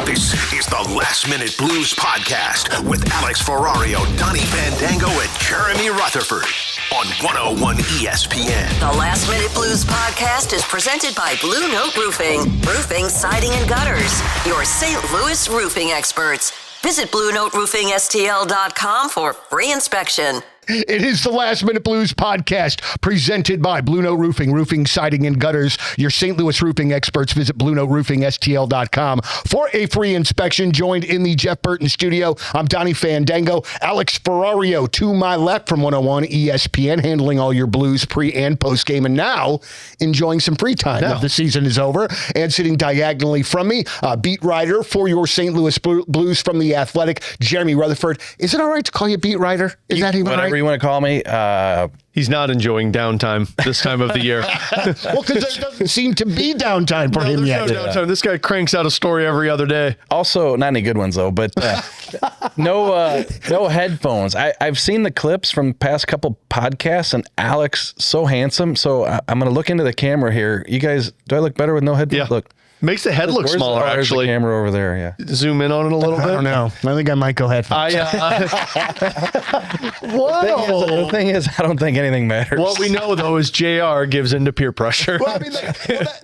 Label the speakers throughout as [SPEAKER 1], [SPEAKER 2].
[SPEAKER 1] This is the Last Minute Blues podcast with Alex Ferrario, Donny Fandango, and Jeremy Rutherford on 101 ESPN.
[SPEAKER 2] The Last Minute Blues podcast is presented by Blue Note Roofing. Roofing, siding, and gutters. Your St. Louis roofing experts. Visit BlueNoteRoofingSTL.com for free inspection.
[SPEAKER 3] It is the Last Minute Blues podcast presented by Blue Note Roofing, roofing, siding, and gutters. Your St. Louis roofing experts. Visit BlueNoteRoofingSTL.com for a free inspection. Joined in the Jeff Burton studio, I'm Donny Fandango. Alex Ferrario to my left from 101 ESPN, handling all your Blues pre- and post-game, and now enjoying some free time. Now the season is over, and sitting diagonally from me, beat writer for your St. Louis Blues from The Athletic, Jeremy Rutherford. Is it all right to call you beat writer? Is that even right?
[SPEAKER 4] Whatever you want to call me.
[SPEAKER 5] He's not enjoying downtime this time of the year.
[SPEAKER 3] Well, because there doesn't seem to be downtime for him yet.
[SPEAKER 5] No downtime. This guy cranks out a story every other day.
[SPEAKER 4] Also, not any good ones though, but no headphones. I've seen the clips from past couple podcasts, and Alex so handsome. So I'm going to look into the camera here. You guys, do I look better with no headphones?
[SPEAKER 5] Yeah.
[SPEAKER 4] Look.
[SPEAKER 5] Makes the head look smaller, actually.
[SPEAKER 4] There's the camera over there, yeah.
[SPEAKER 5] Zoom in on it a little bit.
[SPEAKER 3] I don't know. I think I might go headphones.
[SPEAKER 4] The thing is, I don't think anything matters.
[SPEAKER 5] What we know, though, is JR gives into peer pressure.
[SPEAKER 3] Well, I mean,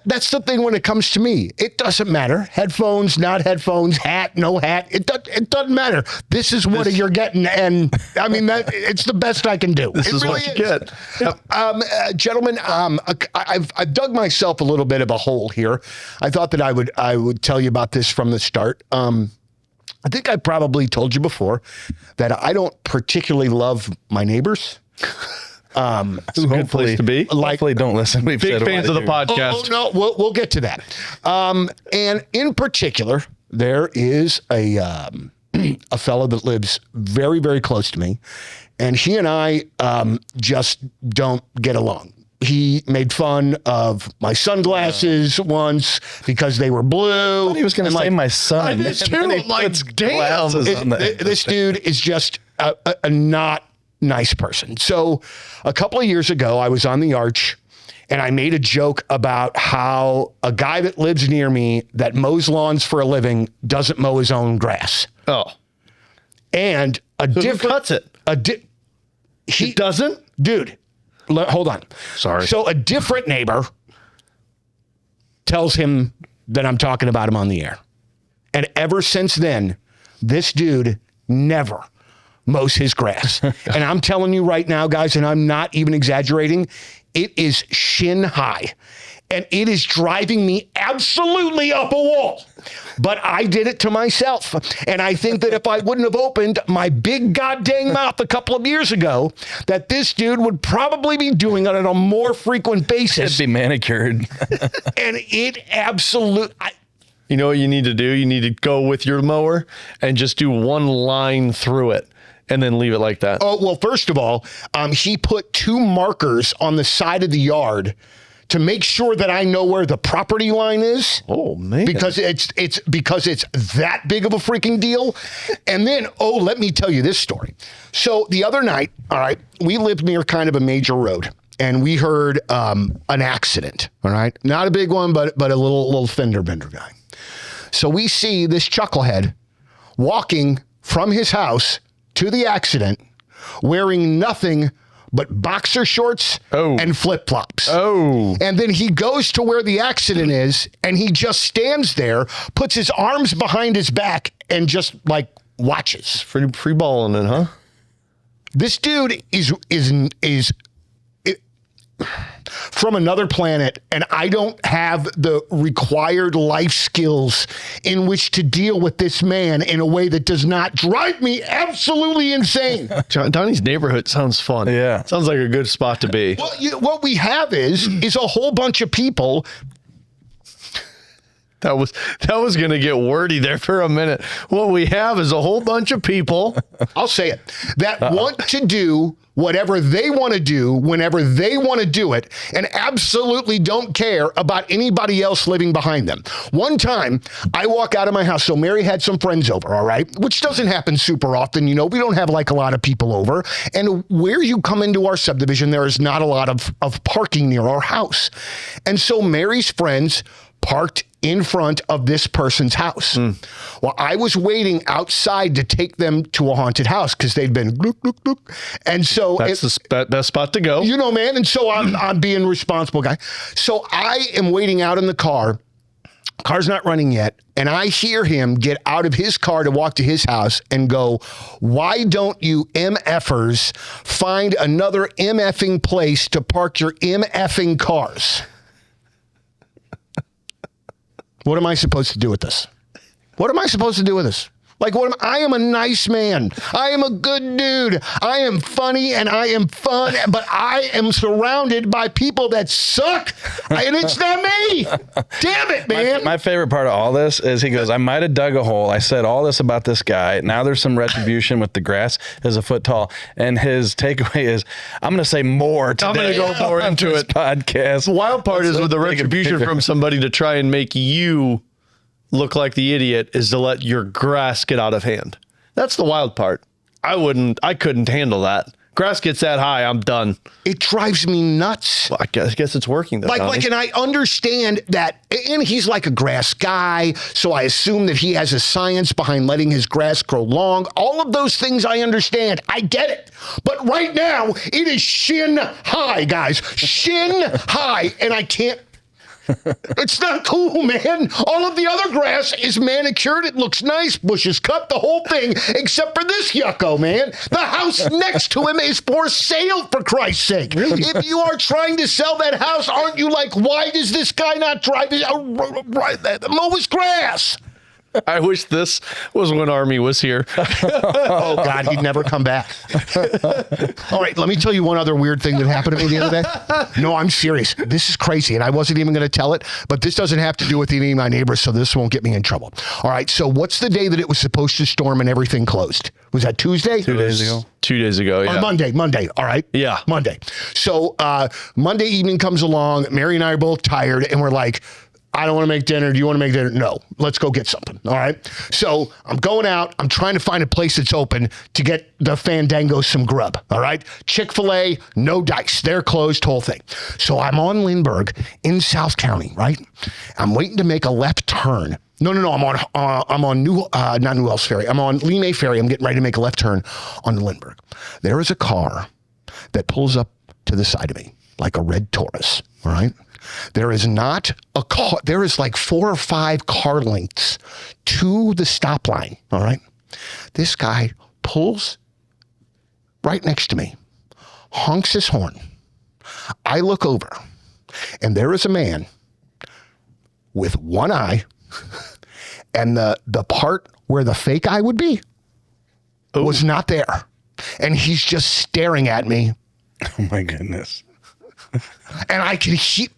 [SPEAKER 3] that's the thing when it comes to me. It doesn't matter. Headphones, not headphones, hat, no hat. It doesn't matter. This is what you're getting, and I mean, it's the best I can do.
[SPEAKER 5] This is really what you get.
[SPEAKER 3] Yep. Gentlemen, I've dug myself a little bit of a hole here. I thought that I would tell you about this from the start. I think I probably told you before that I don't particularly love my neighbors.
[SPEAKER 5] It's a good place to be.
[SPEAKER 4] Hopefully don't listen. We've
[SPEAKER 5] big fans of the podcast.
[SPEAKER 3] Oh no, we'll get to that. And in particular, there is a fellow that lives very, very close to me, and he and I just don't get along. He made fun of my sunglasses once because they were blue.
[SPEAKER 4] He was going to say my son.
[SPEAKER 3] This dude, damn. This dude is just a not nice person. So a couple of years ago, I was on the Arch, and I made a joke about how a guy that lives near me that mows lawns for a living doesn't mow his own grass.
[SPEAKER 5] Oh.
[SPEAKER 3] And
[SPEAKER 5] Who cuts it?
[SPEAKER 3] He
[SPEAKER 5] doesn't?
[SPEAKER 3] Dude. Hold on.
[SPEAKER 5] Sorry.
[SPEAKER 3] So a different neighbor tells him that I'm talking about him on the air. And ever since then, this dude never mows his grass. And I'm telling you right now, guys, and I'm not even exaggerating, it is shin high. And it is driving me absolutely up a wall. But I did it to myself. And I think that if I wouldn't have opened my big goddamn mouth a couple of years ago, that this dude would probably be doing it on a more frequent basis.
[SPEAKER 4] It'd be manicured.
[SPEAKER 3] And it absolutely...
[SPEAKER 5] You know what you need to do? You need to go with your mower and just do one line through it and then leave it like that.
[SPEAKER 3] Oh, well, first of all, he put 2 markers on the side of the yard to make sure that I know where the property line is.
[SPEAKER 5] Oh, man.
[SPEAKER 3] Because it's that big of a freaking deal. And then, let me tell you this story. So the other night, all right, we lived near kind of a major road, and we heard an accident, all right? Not a big one, but a little fender bender guy. So we see this chucklehead walking from his house to the accident wearing nothing but boxer shorts and flip-flops.
[SPEAKER 5] Oh.
[SPEAKER 3] And then he goes to where the accident is, and he just stands there, puts his arms behind his back, and just, watches.
[SPEAKER 5] Free balling it, huh?
[SPEAKER 3] This dude is from another planet, and I don't have the required life skills in which to deal with this man in a way that does not drive me absolutely insane.
[SPEAKER 5] Donnie's neighborhood sounds fun.
[SPEAKER 4] Yeah.
[SPEAKER 5] Sounds like a good spot to be.
[SPEAKER 3] Well, what we have is a whole bunch of people.
[SPEAKER 5] That was going to get wordy there for a minute. What we have is a whole bunch of people.
[SPEAKER 3] I'll say it. That want to do whatever they want to do whenever they want to do it and absolutely don't care about anybody else living behind them. One time, I walk out of my house. So Mary had some friends over, all right, which doesn't happen super often. We don't have a lot of people over. And where you come into our subdivision, there is not a lot of parking near our house. And so Mary's friends parked in front of this person's house. Well, I was waiting outside to take them to a haunted house because they'd been look. And so
[SPEAKER 5] That's the best spot to go.
[SPEAKER 3] You know, man. And so I'm being responsible guy. So I am waiting out in the car. Car's not running yet. And I hear him get out of his car to walk to his house and go, why don't you MFers find another MFing place to park your MFing cars? What am I supposed to do with this? What am I supposed to do with this? Like, I am a nice man. I am a good dude. I am funny and I am fun, but I am surrounded by people that suck. And it's not me. Damn it, man.
[SPEAKER 4] My favorite part of all this is he goes, I might have dug a hole. I said all this about this guy. Now there's some retribution with the grass is a foot tall. And his takeaway is, I'm going to say more today.
[SPEAKER 5] I'm going to go more into it.
[SPEAKER 4] Podcast.
[SPEAKER 5] The wild part is with the retribution from somebody to try and make you look like the idiot is to let your grass get out of hand. That's the wild part. I couldn't handle that. Grass gets that high, I'm done.
[SPEAKER 3] It drives me nuts.
[SPEAKER 5] Well, I guess it's working though.
[SPEAKER 3] And I understand that, and he's like a grass guy, so I assume that he has a science behind letting his grass grow long. All of those things I understand. I get it. But right now, it is shin high, guys. Shin high, and I can't. It's not cool, man. All of the other grass is manicured. It looks nice. Bushes cut, the whole thing, except for this yucko, man. The house next to him is for sale, for Christ's sake. Really? If you are trying to sell that house, aren't you like, why does this guy not drive mow his grass?
[SPEAKER 5] I wish this was when Army was here.
[SPEAKER 3] Oh, God, he'd never come back. All right, let me tell you one other weird thing that happened to me the other day. No, I'm serious. This is crazy, and I wasn't even going to tell it, but this doesn't have to do with any of my neighbors, so this won't get me in trouble. All right, so what's the day that it was supposed to storm and everything closed? Was that Tuesday?
[SPEAKER 5] 2 days ago. 2 days ago, yeah.
[SPEAKER 3] Or Monday, all right?
[SPEAKER 5] Yeah.
[SPEAKER 3] Monday. So Monday evening comes along, Mary and I are both tired, and we're like, I don't want to make dinner. Do you want to make dinner? No. Let's go get something. All right. So I'm going out. I'm trying to find a place that's open to get the Fandango some grub. All right. Chick-fil-A, no dice. They're closed, whole thing. So I'm on Lindbergh in South County, right? I'm waiting to make a left turn. No. I'm on not Newell's Ferry. I'm on Lee May Ferry. I'm getting ready to make a left turn on Lindbergh. There is a car that pulls up to the side of me like a red Taurus. All right. There is not a car. There is like 4 or 5 car lengths to the stop line. All right. This guy pulls right next to me, honks his horn. I look over, and there is a man with one eye, and the part where the fake eye would be was not there. And he's just staring at me.
[SPEAKER 4] Oh, my goodness.
[SPEAKER 3] And I can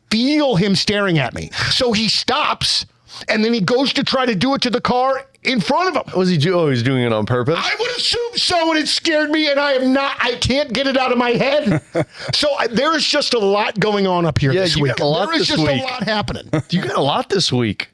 [SPEAKER 3] feel him staring at me. So he stops, and then he goes to try to do it to the car in front of him.
[SPEAKER 5] Was he he's doing it on purpose?
[SPEAKER 3] I would assume so, and it scared me, and I can't get it out of my head. So there is just a lot going on up here this week. There is just a lot happening.
[SPEAKER 5] You got a lot this week.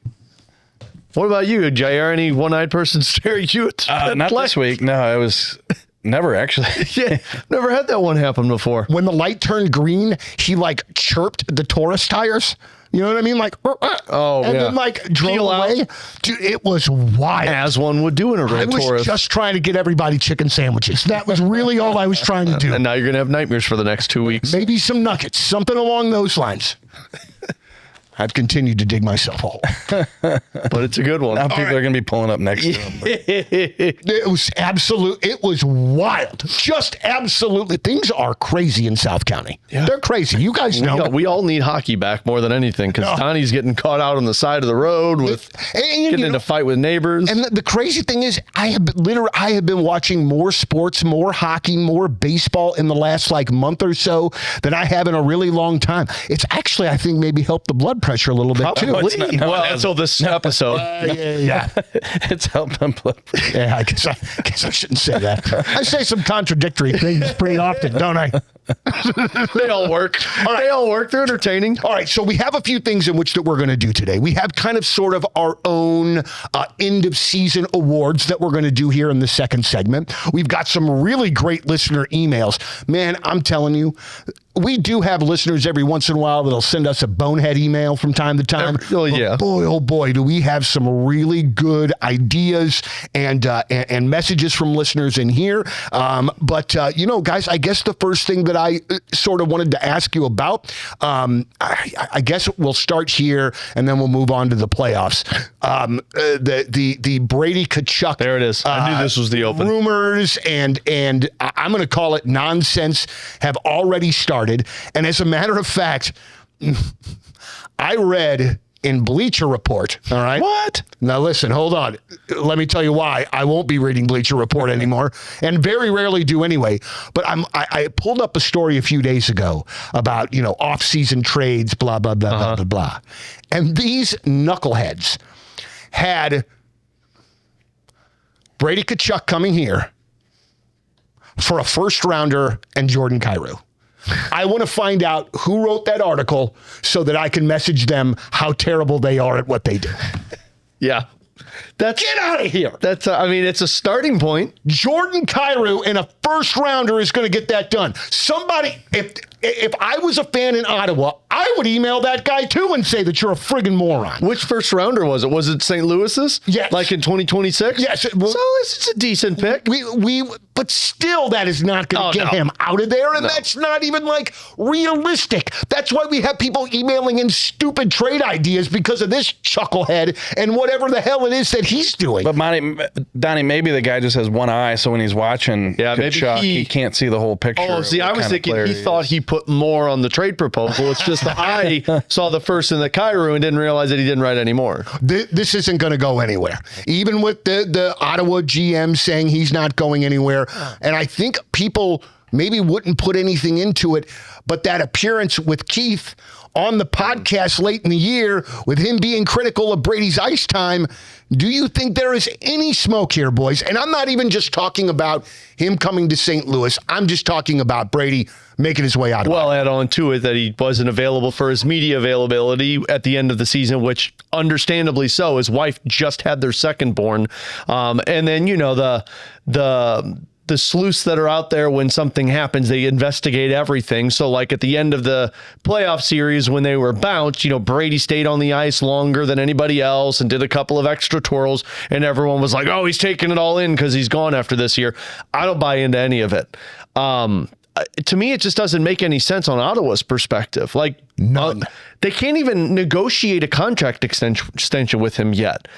[SPEAKER 5] What about you, JR? Any one-eyed person staring at you?
[SPEAKER 4] Not this week. No, I was... Never, actually.
[SPEAKER 5] Yeah, never had that one happen before.
[SPEAKER 3] When the light turned green, he like chirped the Taurus tires. You know what I mean? Like, and then like drove away. Dude, it was wild.
[SPEAKER 5] As one would do in a red Taurus.
[SPEAKER 3] I was just trying to get everybody chicken sandwiches. That was really all I was trying to do.
[SPEAKER 5] And now you're going to have nightmares for the next 2 weeks.
[SPEAKER 3] Maybe some nuggets, something along those lines. I've continued to dig myself a hole.
[SPEAKER 5] But it's a good one.
[SPEAKER 4] Now people are going to be pulling up next to him.
[SPEAKER 3] It was it was wild. Just absolutely. Things are crazy in South County. Yeah. They're crazy. You guys know.
[SPEAKER 5] We all need hockey back more than anything because Donny's getting caught out on the side of the road with getting into a fight with neighbors.
[SPEAKER 3] And the crazy thing is, I have been watching more sports, more hockey, more baseball in the last like month or so than I have in a really long time. It's actually, I think, maybe helped the blood pressure a little bit too.
[SPEAKER 5] Until this episode.
[SPEAKER 3] Yeah.
[SPEAKER 4] It's helped them blood pressure.
[SPEAKER 3] Yeah, I guess I shouldn't say that. I say some contradictory things pretty often, don't I?
[SPEAKER 5] They all work. All right. They all work. They're entertaining.
[SPEAKER 3] All right. So we have a few things in which that we're going to do today. We have kind of sort of our own end of season awards that we're going to do here in the second segment. We've got some really great listener emails. Man, I'm telling you, we do have listeners every once in a while that'll send us a bonehead email from time to time.
[SPEAKER 5] Yeah.
[SPEAKER 3] Boy, oh boy, do we have some really good ideas and messages from listeners in here. But guys, I guess the first thing that I sort of wanted to ask you about, I guess we'll start here and then we'll move on to the playoffs. The Brady Tkachuk.
[SPEAKER 5] There it is. I knew this was the open.
[SPEAKER 3] Rumors and I'm going to call it nonsense have already started. And as a matter of fact, I read in Bleacher Report, all right?
[SPEAKER 4] What?
[SPEAKER 3] Now listen, hold on. Let me tell you why I won't be reading Bleacher Report anymore, and very rarely do anyway. But I pulled up a story a few days ago about, off-season trades, blah, blah, blah, blah, blah, blah. And these knuckleheads had Brady Tkachuk coming here for a first-rounder and Jordan Kyrou. I want to find out who wrote that article so that I can message them how terrible they are at what they do.
[SPEAKER 5] Yeah. Get
[SPEAKER 3] out of here.
[SPEAKER 5] It's a starting point.
[SPEAKER 3] Jordan Kyrou and a first-rounder is going to get that done. Somebody, if I was a fan in Ottawa, I would email that guy too and say that you're a friggin' moron.
[SPEAKER 5] Which first rounder was it? Was it St. Louis's?
[SPEAKER 3] Yes.
[SPEAKER 5] Like in 2026?
[SPEAKER 3] Yes.
[SPEAKER 5] So it's a decent pick.
[SPEAKER 3] But still, that is not going to get him out of there, and that's not even realistic. That's why we have people emailing in stupid trade ideas because of this chucklehead and whatever the hell it is that he's doing.
[SPEAKER 4] But Donnie, maybe the guy just has one eye, so when he's watching Tkachuk, he can't see the whole picture.
[SPEAKER 5] Oh, see, I was thinking he thought he put more on the trade proposal. It's just that I saw the first in the Kyrou and didn't realize that he didn't write any more.
[SPEAKER 3] This isn't going to go anywhere. Even with the Ottawa GM saying he's not going anywhere. And I think people maybe wouldn't put anything into it, but that appearance with Keith on the podcast late in the year, with him being critical of Brady's ice time, do you think there is any smoke here, boys? And I'm not even just talking about him coming to St. Louis. I'm just talking about Brady making his way out.
[SPEAKER 5] Well, add on to it that he wasn't available for his media availability at the end of the season, which understandably so. His wife just had their second born. And then, the sleuths that are out there, when something happens, they investigate everything. So like at the end of the playoff series, when they were bounced, Brady stayed on the ice longer than anybody else and did a couple of extra twirls, and everyone was like, oh, he's taking it all in because he's gone after this year. I don't buy into any of it. To me, it just doesn't make any sense on Ottawa's perspective. None. They can't even negotiate a contract extension with him yet.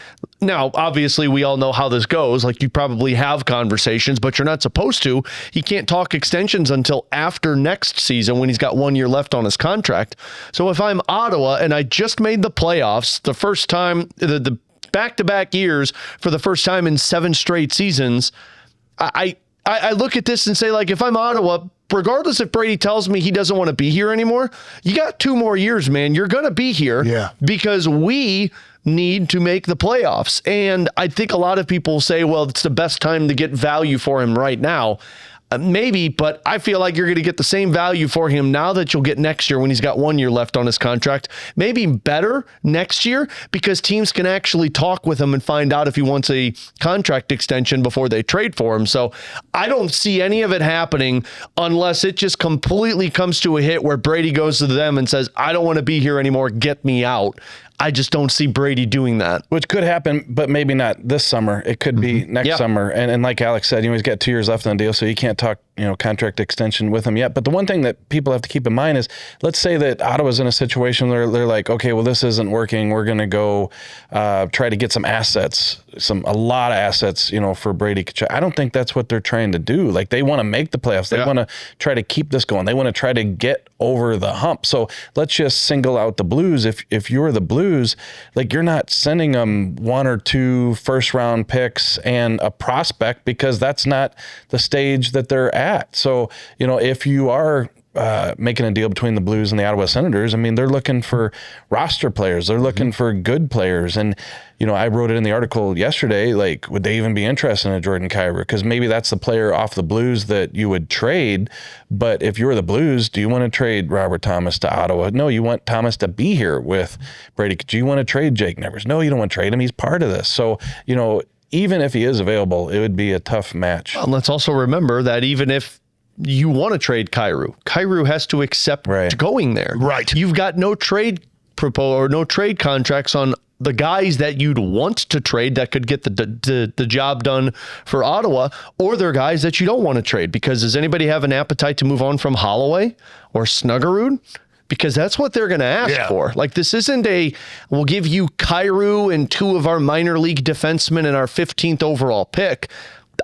[SPEAKER 5] Now, obviously, we all know how this goes. You probably have conversations, but you're not supposed to. He can't talk extensions until after next season when he's got 1 year left on his contract. So if I'm Ottawa and I just made the playoffs the first time, the back-to-back years for the first time in 7 straight seasons, I look at this and say, if I'm Ottawa, regardless if Brady tells me he doesn't want to be here anymore, you got 2 more years, man. You're going to be here because we need to make the playoffs. And I think a lot of people say, well, it's the best time to get value for him right now. Maybe, but I feel like you're going to get the same value for him now that you'll get next year when he's got 1 year left on his contract. Maybe better next year because teams can actually talk with him and find out if he wants a contract extension before they trade for him. So I don't see any of it happening unless it just completely comes to a hit where Brady goes to them and says, I don't want to be here anymore. Get me out. I just don't see Brady doing that.
[SPEAKER 4] Which could happen, but maybe not this summer. It could be next summer. And like Alex said, he's got 2 years left on the deal, so you can't talk, contract extension with him yet. But the one thing that people have to keep in mind is, let's say that Ottawa's in a situation where they're like, okay, well, this isn't working. We're going to go try to get some assets, a lot of assets, for Brady Tkachuk. I don't think that's what they're trying to do. They want to make the playoffs. They want to try to keep this going. They want to try to get over the hump. So let's just single out the Blues. If you're the Blues, you're not sending them 1 or 2 first round picks and a prospect because that's not the stage that they're at. So, if you are making a deal between the Blues and the Ottawa Senators, they're looking for roster players. They're looking for good players. And, I wrote it in the article yesterday, would they even be interested in a Jordan Kyrou? Because maybe that's the player off the Blues that you would trade. But if you're the Blues, do you want to trade Robert Thomas to Ottawa? No, you want Thomas to be here with Brady. Do you want to trade Jake Nevers? No, you don't want to trade him. He's part of this. So, even if he is available, it would be a tough match.
[SPEAKER 5] Well, let's also remember that even if you want to trade Kyrou. Kyrou has to accept going there.
[SPEAKER 3] Right.
[SPEAKER 5] You've got no trade or no trade contracts on the guys that you'd want to trade that could get the job done for Ottawa, or they're guys that you don't want to trade, because does anybody have an appetite to move on from Holloway or Snuggerud? Because that's what they're going to ask for. Like, this isn't we'll give you Kyrou and 2 of our minor league defensemen and our 15th overall pick.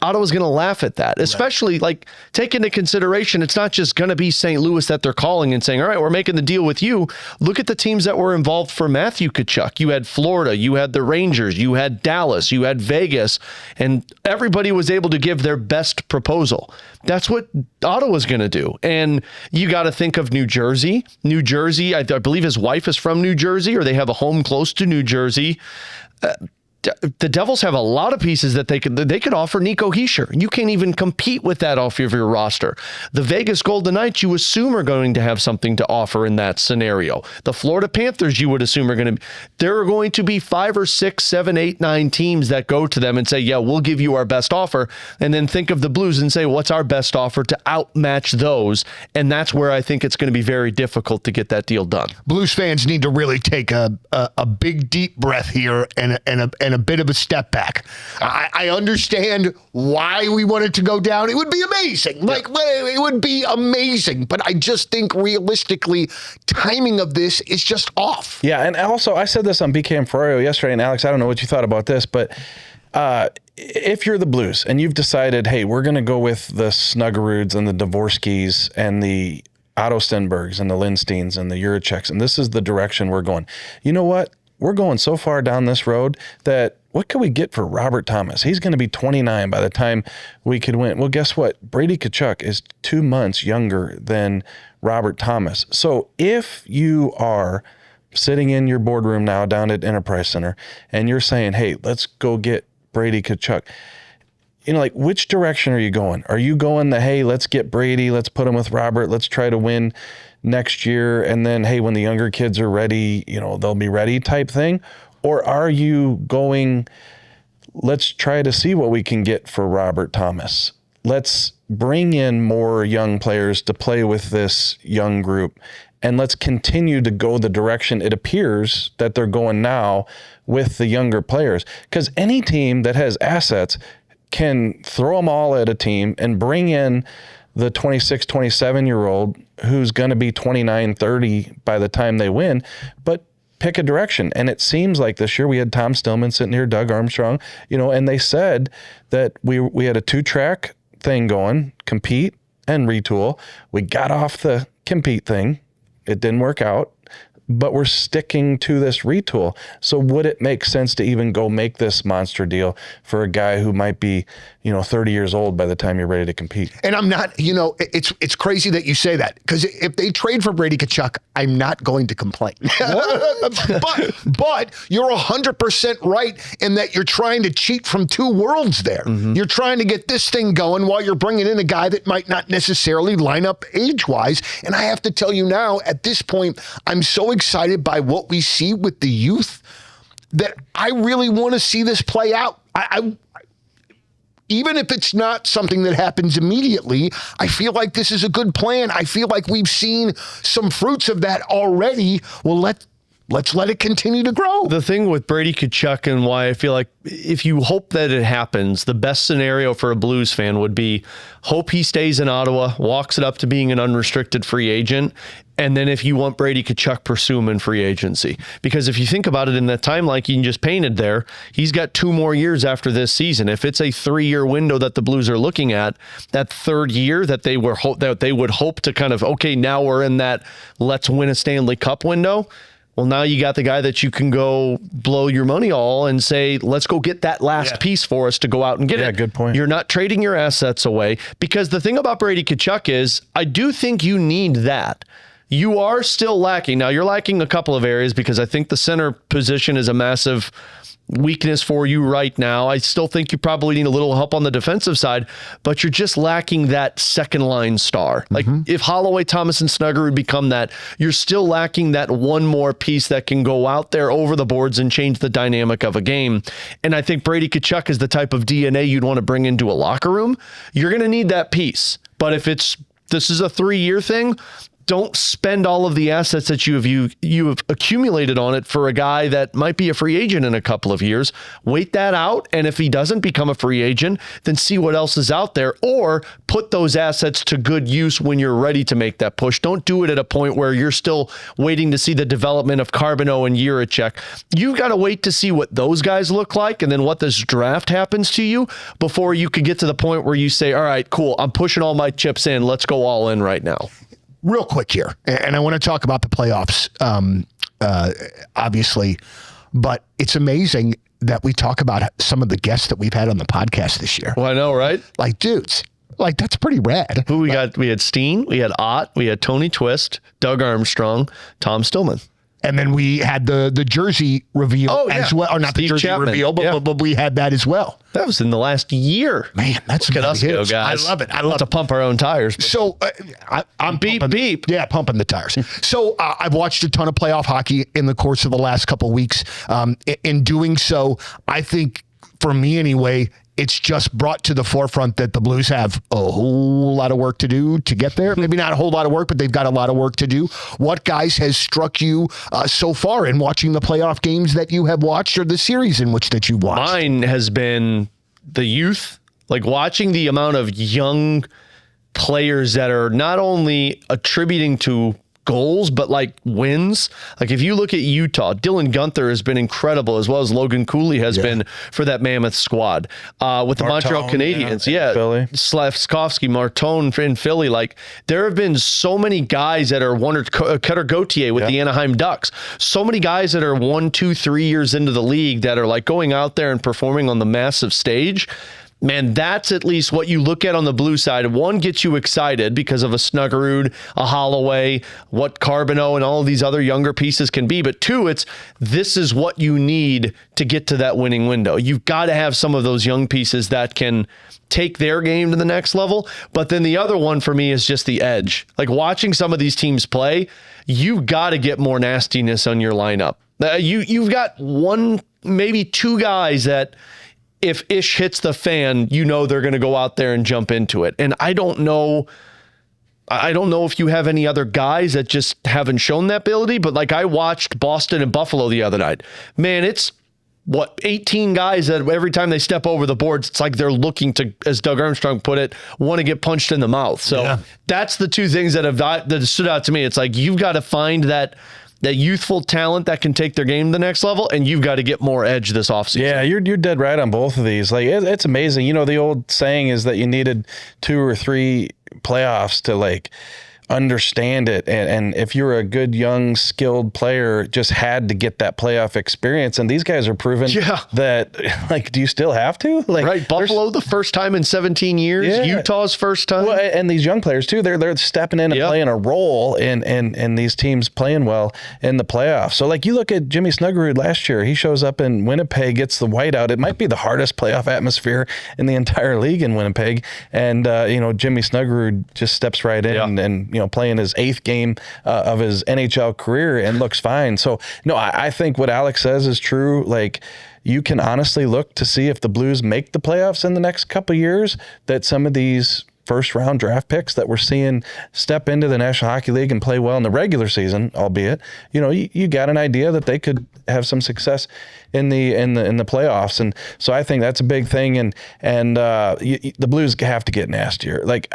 [SPEAKER 5] Ottawa's going to laugh at that, especially like take into consideration, it's not just going to be St. Louis that they're calling and saying, all right, we're making the deal with you. Look at the teams that were involved for Matthew Tkachuk. You had Florida, you had the Rangers, you had Dallas, you had Vegas, and everybody was able to give their best proposal. That's what Ottawa's going to do. And you got to think of New Jersey. New Jersey, I believe his wife is from New Jersey, or they have a home close to New Jersey. The Devils have a lot of pieces that they could offer Nico Hischier. You can't even compete with that off of your roster. The Vegas Golden Knights, you assume, are going to have something to offer in that scenario. The Florida Panthers, you would assume, there are going to be 5 or 6, 7, 8, 9 teams that go to them and say, yeah, we'll give you our best offer. And then think of the Blues and say, what's our best offer to outmatch those? And that's where I think it's going to be very difficult to get that deal done.
[SPEAKER 3] Blues fans need to really take a big, deep breath here and a bit of a step back. I understand why we want it to go down. It would be amazing. It would be amazing. But I just think realistically, timing of this is just off.
[SPEAKER 4] Yeah, and also I said this on BK and Ferrario yesterday, and Alex, I don't know what you thought about this, but if you're the Blues and you've decided, hey, we're going to go with the Snuggeruds and the Dvorskys and the Otto Stenbergs and the Lindsteins and the Juraceks, and this is the direction we're going. You know what? We're going so far down this road that what can we get for Robert Thomas? He's going to be 29 by the time we could win. Well, guess what? Brady Tkachuk is 2 months younger than Robert Thomas. So if you are sitting in your boardroom now down at Enterprise Center and you're saying, hey, let's go get Brady Tkachuk, like, which direction are you going? Are you going hey, let's get Brady, let's put him with Robert, let's try to win next year, and then, hey, when the younger kids are ready, they'll be ready type thing? Or are you going, let's try to see what we can get for Robert Thomas. Let's bring in more young players to play with this young group, and let's continue to go the direction it appears that they're going now with the younger players. Because any team that has assets can throw them all at a team and bring in the 26, 27-year-old who's going to be 29, 30 by the time they win, but pick a direction. And it seems like this year we had Tom Stillman sitting here, Doug Armstrong, and they said that we had a 2-track thing going, compete and retool. We got off the compete thing. It didn't work out, but we're sticking to this retool. So would it make sense to even go make this monster deal for a guy who might be, 30 years old by the time you're ready to compete?
[SPEAKER 3] And I'm not, it's crazy that you say that, because if they trade for Brady Tkachuk, I'm not going to complain. but you're 100% right in that you're trying to cheat from 2 worlds there. Mm-hmm. You're trying to get this thing going while you're bringing in a guy that might not necessarily line up age-wise. And I have to tell you now, at this point, I'm so excited by what we see with the youth that I really want to see this play out. I even if it's not something that happens immediately, I feel like this is a good plan. I feel like we've seen some fruits of that already. Well, let's let it continue to grow.
[SPEAKER 5] The thing with Brady Tkachuk and why I feel like if you hope that it happens, the best scenario for a Blues fan would be hope he stays in Ottawa, walks it up to being an unrestricted free agent, and then if you want Brady Tkachuk, pursue him in free agency. Because if you think about it in that timeline you just painted there, he's got 2 more years after this season. If it's a 3-year window that the Blues are looking at, that 3rd year that they would hope to kind of, okay, now we're in that let's win a Stanley Cup window. Well, now you got the guy that you can go blow your money all and say, let's go get that last piece for us to go out and get it.
[SPEAKER 4] Yeah, good point.
[SPEAKER 5] You're not trading your assets away, because the thing about Brady Tkachuk is I do think you need that. You are still lacking. Now, you're lacking a couple of areas, because I think the center position is a massive weakness for you right now. I still think you probably need a little help on the defensive side, but you're just lacking that second line star. Like if Holloway, Thomas, and Snuggerud become that, you're still lacking that one more piece that can go out there over the boards and change the dynamic of a game. And I think Brady Tkachuk is the type of DNA you'd want to bring into a locker room. You're going to need that piece. But if this is a 3-year thing, don't spend all of the assets that you have accumulated on it for a guy that might be a free agent in a couple of years. Wait that out, and if he doesn't become a free agent, then see what else is out there, or put those assets to good use when you're ready to make that push. Don't do it at a point where you're still waiting to see the development of Carbonneau and Jiricek. You've got to wait to see what those guys look like and then what this draft happens to you before you could get to the point where you say, all right, cool, I'm pushing all my chips in. Let's go all in right now.
[SPEAKER 3] Real quick here, and I want to talk about the playoffs, obviously, but it's amazing that we talk about some of the guests that we've had on the podcast this year.
[SPEAKER 5] Well, I know, right?
[SPEAKER 3] Like, dudes, like that's pretty rad.
[SPEAKER 5] Who we got? We had Steen, we had Ott, we had Tony Twist, Doug Armstrong, Tom Stillman.
[SPEAKER 3] And then we had the jersey reveal as well. Or not
[SPEAKER 5] Steve
[SPEAKER 3] the jersey
[SPEAKER 5] Chapman.
[SPEAKER 3] reveal, but we had that as well.
[SPEAKER 5] That was in the last year.
[SPEAKER 3] Man, that's
[SPEAKER 5] Look at us go,
[SPEAKER 3] huge.
[SPEAKER 5] guys.
[SPEAKER 3] I love it. I
[SPEAKER 5] love
[SPEAKER 3] love
[SPEAKER 5] to pump our own tires.
[SPEAKER 3] So I'm
[SPEAKER 5] beep,
[SPEAKER 3] pumping,
[SPEAKER 5] beep.
[SPEAKER 3] Yeah, pumping the tires. So I've watched a ton of playoff hockey in the course of the last couple of weeks. In doing so, I think for me anyway, it's just brought to the forefront that the Blues have a whole lot of work to do to get there. Maybe not a whole lot of work, but they've got a lot of work to do. What guys has struck you so far in watching the playoff games that you have watched, or the series in which that you watched?
[SPEAKER 5] Mine has been the youth, like watching the amount of young players that are not only attributing to goals, but like wins. Like if you look at Utah, Dylan Guenther has been incredible, as well as Logan Cooley has been for that Mammoth squad. With the Montreal Canadiens,
[SPEAKER 4] Philly.
[SPEAKER 5] Slavkovsky, Martone in Philly. Like there have been so many guys that are Cutter Gauthier with the Anaheim Ducks. So many guys that are 1, 2, 3 years into the league that are like going out there and performing on the massive stage. Man, that's at least what you look at on the blue side. One, gets you excited because of a Snuggerud, a Holloway, what Carbonneau and all of these other younger pieces can be. But two, this is what you need to get to that winning window. You've got to have some of those young pieces that can take their game to the next level. But then the other one for me is just the edge. Like watching some of these teams play, you've got to get more nastiness on your lineup. You've got one, maybe two guys that, if ish hits the fan, you know they're going to go out there and jump into it. And I don't know if you have any other guys that just haven't shown that ability, but like I watched Boston and Buffalo the other night. Man, it's 18 guys that every time they step over the boards, it's like they're looking to, as Doug Armstrong put it, want to get punched in the mouth. So that's the two things that stood out to me. It's like you've got to find that youthful talent that can take their game to the next level, and you've got to get more edge this offseason. Yeah,
[SPEAKER 4] you're dead right on both of these. Like it's amazing. You know, the old saying is that you needed 2 or 3 playoffs to like understand it, and if you're a good young skilled player, just had to get that playoff experience. And these guys are proven that, like, do you still have to? Like,
[SPEAKER 5] right, Buffalo the first time in 17 years, Utah's first time.
[SPEAKER 4] Well, and these young players too, they're stepping in and playing a role in these teams playing well in the playoffs. So like you look at Jimmy Snuggerud last year, he shows up in Winnipeg, gets the whiteout. It might be the hardest playoff atmosphere in the entire league in Winnipeg, and Jimmy Snuggerud just steps right in and playing his 8th game of his NHL career and looks fine. So, no, I think what Alex says is true. Like, you can honestly look to see if the Blues make the playoffs in the next couple of years, that some of these first-round draft picks that we're seeing step into the National Hockey League and play well in the regular season, albeit, you got an idea that they could have some success in the playoffs. And so I think that's a big thing. And the Blues have to get nastier. Like,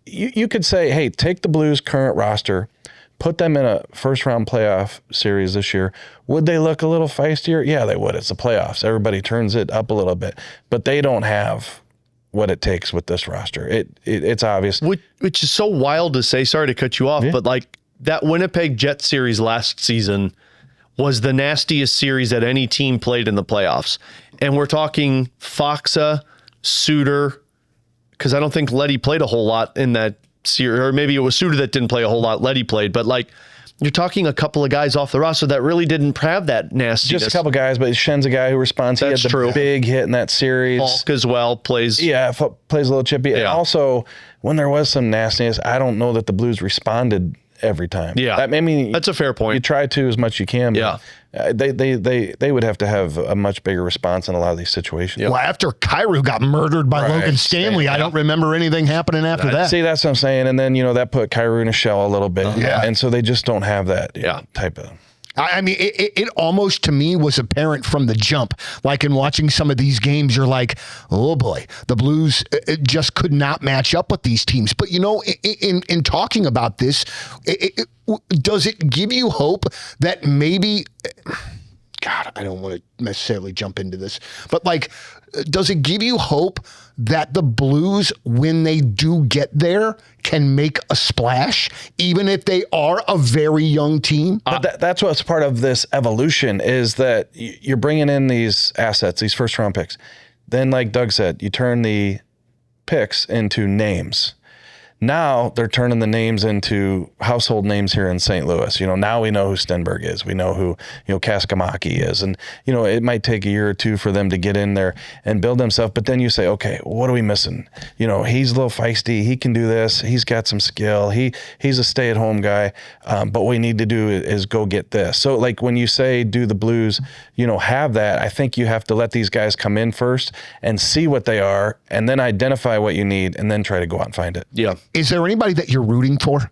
[SPEAKER 4] you could say, hey, take the Blues' current roster, put them in a first-round playoff series this year. Would they look a little feistier? Yeah, they would. It's the playoffs. Everybody turns it up a little bit. But they don't have what it takes with this roster. It's obvious.
[SPEAKER 5] Which is so wild to say. Sorry to cut you off, but like that Winnipeg Jets series last season was the nastiest series that any team played in the playoffs. And we're talking Faksa, Suter, because I don't think Leddy played a whole lot in that series, or maybe it was Suter that didn't play a whole lot. Leddy played, but like you're talking a couple of guys off the roster that really didn't have that nastiness.
[SPEAKER 4] Just a couple guys, but Shen's a guy who responds. He had the big hit in that series.
[SPEAKER 5] Falk as well plays.
[SPEAKER 4] Yeah, plays a little chippy. Yeah. And also, when there was some nastiness, I don't know that the Blues responded every time.
[SPEAKER 5] Yeah,
[SPEAKER 4] I mean,
[SPEAKER 5] that's a fair point.
[SPEAKER 4] You try to as much as you can.
[SPEAKER 5] Yeah.
[SPEAKER 4] They would have to have a much bigger response in a lot of these situations.
[SPEAKER 3] Well, after Kyrou got murdered by Logan Stanley, I don't remember anything happening after that.
[SPEAKER 4] See, that's what I'm saying. And then, that put Kyrou in a shell a little bit.
[SPEAKER 3] Yeah.
[SPEAKER 4] And so they just don't have that type of...
[SPEAKER 3] I mean, it almost to me was apparent from the jump. Like in watching some of these games, you're like, oh boy, the Blues just could not match up with these teams. But, in talking about this, does it give you hope that maybe... God, I don't want to necessarily jump into this, but does it give you hope that the Blues, when they do get there, can make a splash, even if they are a very young team?
[SPEAKER 4] But that's what's part of this evolution is that you're bringing in these assets, these first-round picks. Then, like Doug said, you turn the picks into names. Now they're turning the names into household names here in St. Louis. Now we know who Stenberg is. We know who, Kaskamaki is. And, it might take a year or two for them to get in there and build themselves. But then you say, okay, what are we missing? He's a little feisty. He can do this. He's got some skill. He's a stay-at-home guy. But what we need to do is go get this. So, when you say, do the Blues, have that, I think you have to let these guys come in first and see what they are and then identify what you need and then try to go out and find it.
[SPEAKER 5] Yeah.
[SPEAKER 3] Is there anybody that you're rooting for?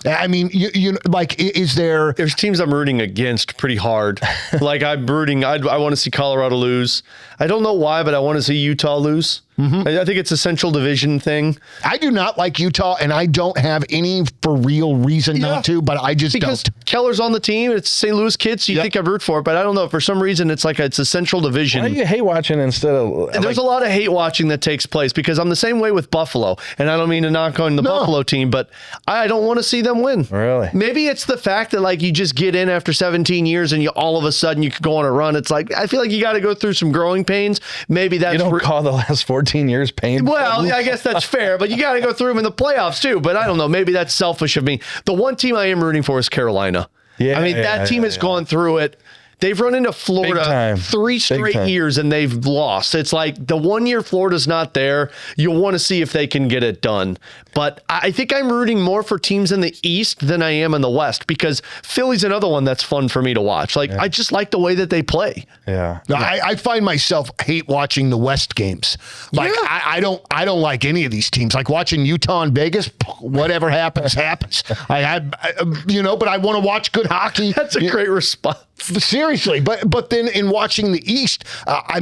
[SPEAKER 3] I mean, is there...
[SPEAKER 5] There's teams I'm rooting against pretty hard. I'm rooting... I want to see Colorado lose. I don't know why, but I want to see Utah lose. Mm-hmm. I think it's a Central Division thing.
[SPEAKER 3] I do not like Utah, and I don't have any for real reason not to, but I just
[SPEAKER 5] because
[SPEAKER 3] don't.
[SPEAKER 5] Keller's on the team. It's St. Louis kids, so you think I'd root for it, but I don't know. For some reason, it's it's a Central Division.
[SPEAKER 4] Why are you hate watching instead of...
[SPEAKER 5] There's a lot of hate watching that takes place because I'm the same way with Buffalo, and I don't mean to knock on the Buffalo team, but I don't want to see them win.
[SPEAKER 4] Really?
[SPEAKER 5] Maybe it's the fact that you just get in after 17 years and you all of a sudden you could go on a run. It's I feel like you got to go through some growing pains. Maybe that's...
[SPEAKER 4] You don't call the last 14 years pain.
[SPEAKER 5] Well, I guess that's fair, but you got to go through them in the playoffs too. But I don't know. Maybe that's selfish of me. The one team I am rooting for is Carolina. Yeah, I mean, that team has gone through it. They've run into Florida 3 straight years and they've lost. It's the 1 year Florida's not there. You'll want to see if they can get it done. But I think I'm rooting more for teams in the East than I am in the West because Philly's another one that's fun for me to watch. I just like the way that they play.
[SPEAKER 4] Yeah.
[SPEAKER 3] I find myself hate watching the West games. I don't like any of these teams. Watching Utah and Vegas, whatever happens. But I want to watch good hockey.
[SPEAKER 5] That's a great response.
[SPEAKER 3] Seriously, but then in watching the East, I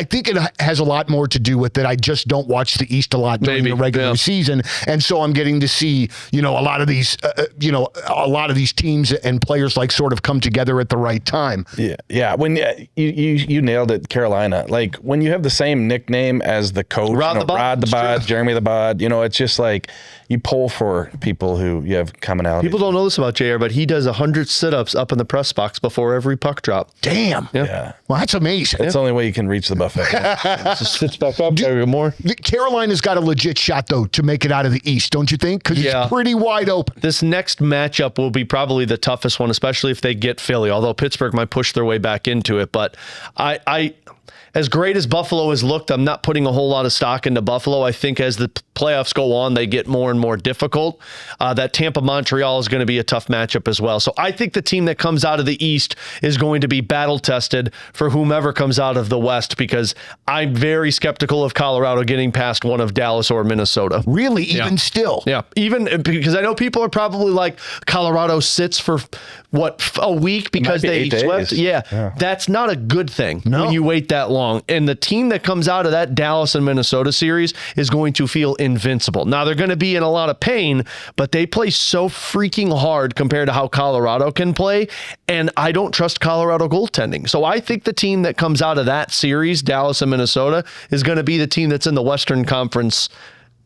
[SPEAKER 3] think it has a lot more to do with that. I just don't watch the East a lot during the regular season, and so I'm getting to see a lot of these teams and players sort of come together at the right time.
[SPEAKER 4] Yeah. When you nailed it, Carolina. When you have the same nickname as the coach, Rod the Bod, Jeremy the Bod. It's just you pull for people who you have commonality.
[SPEAKER 5] People don't know this about JR, but he does 100 sit-ups up in the press box before every puck drop.
[SPEAKER 3] Damn.
[SPEAKER 4] Yeah.
[SPEAKER 3] Well, that's amazing.
[SPEAKER 4] It's the only way you can reach the buffet.
[SPEAKER 5] Just sits back up. More.
[SPEAKER 3] Carolina's got a legit shot, though, to make it out of the East, don't you think? Because it's pretty wide open.
[SPEAKER 5] This next matchup will be probably the toughest one, especially if they get Philly, although Pittsburgh might push their way back into it. But I as great as Buffalo has looked, I'm not putting a whole lot of stock into Buffalo. I think as the playoffs go on, they get more and more difficult. That Tampa-Montreal is going to be a tough matchup as well. So I think the team that comes out of the East is going to be battle-tested for whomever comes out of the West because I'm very skeptical of Colorado getting past one of Dallas or Minnesota.
[SPEAKER 3] Really? Even still?
[SPEAKER 5] Yeah. Even because I know people are probably like, Colorado sits for, a week because they swept? Yeah. That's not a good thing when you wait that long. And the team that comes out of that Dallas and Minnesota series is going to feel invincible. Now, they're going to be in a lot of pain, but they play so freaking hard compared to how Colorado can play, and I don't trust Colorado goaltending. So I think the team that comes out of that series, Dallas and Minnesota, is going to be the team that's in the Western Conference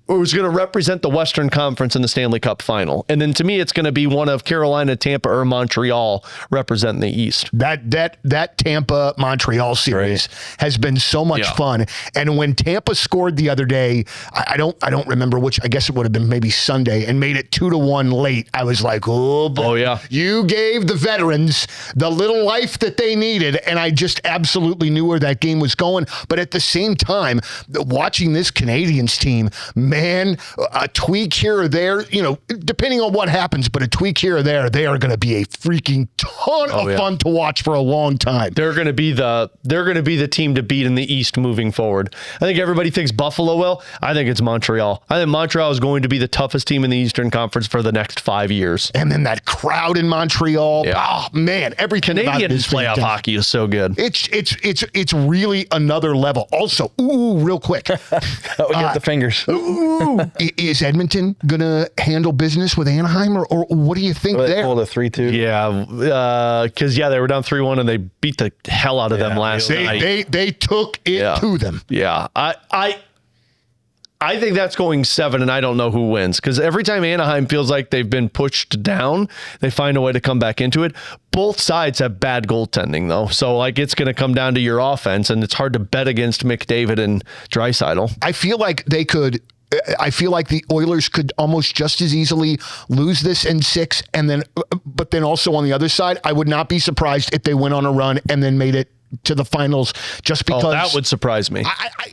[SPEAKER 5] who's going to represent the Western Conference in the Stanley Cup final. And then to me, it's going to be one of Carolina, Tampa, or Montreal representing the East.
[SPEAKER 3] That Tampa Montreal series has been so much fun. And when Tampa scored the other day, I don't remember which, I guess it would have been maybe Sunday, and made it 2-1 late. I was like, oh boy.
[SPEAKER 5] Oh yeah.
[SPEAKER 3] You gave the veterans the little life that they needed, and I just absolutely knew where that game was going. But at the same time, watching this Canadiens team, man, a tweak here or there, depending on what happens, but a tweak here or there, they are going to be a freaking ton of fun to watch for a long time.
[SPEAKER 5] They're going to be the team to beat in the East moving forward. I think everybody thinks Buffalo will. I think it's Montreal. I think Montreal is going to be the toughest team in the Eastern Conference for the next 5 years.
[SPEAKER 3] And then that crowd in Montreal. Yeah. Oh man, every
[SPEAKER 5] Canadian playoff hockey is so good.
[SPEAKER 3] It's really another level. Also, real quick.
[SPEAKER 4] We got the fingers.
[SPEAKER 3] Is Edmonton going to handle business with Anaheim, or what do you think there?
[SPEAKER 4] They pulled a 3-2.
[SPEAKER 5] Yeah, because they were down 3-1 and they beat the hell out of them last night.
[SPEAKER 3] They took it to them.
[SPEAKER 5] Yeah, I think that's going 7, and I don't know who wins, because every time Anaheim feels like they've been pushed down, they find a way to come back into it. Both sides have bad goaltending, though. So, it's going to come down to your offense, and it's hard to bet against McDavid and Draisaitl.
[SPEAKER 3] I feel like the Oilers could almost just as easily lose this in 6, but then also on the other side, I would not be surprised if they went on a run and then made it to the finals, just because.
[SPEAKER 5] That would surprise me.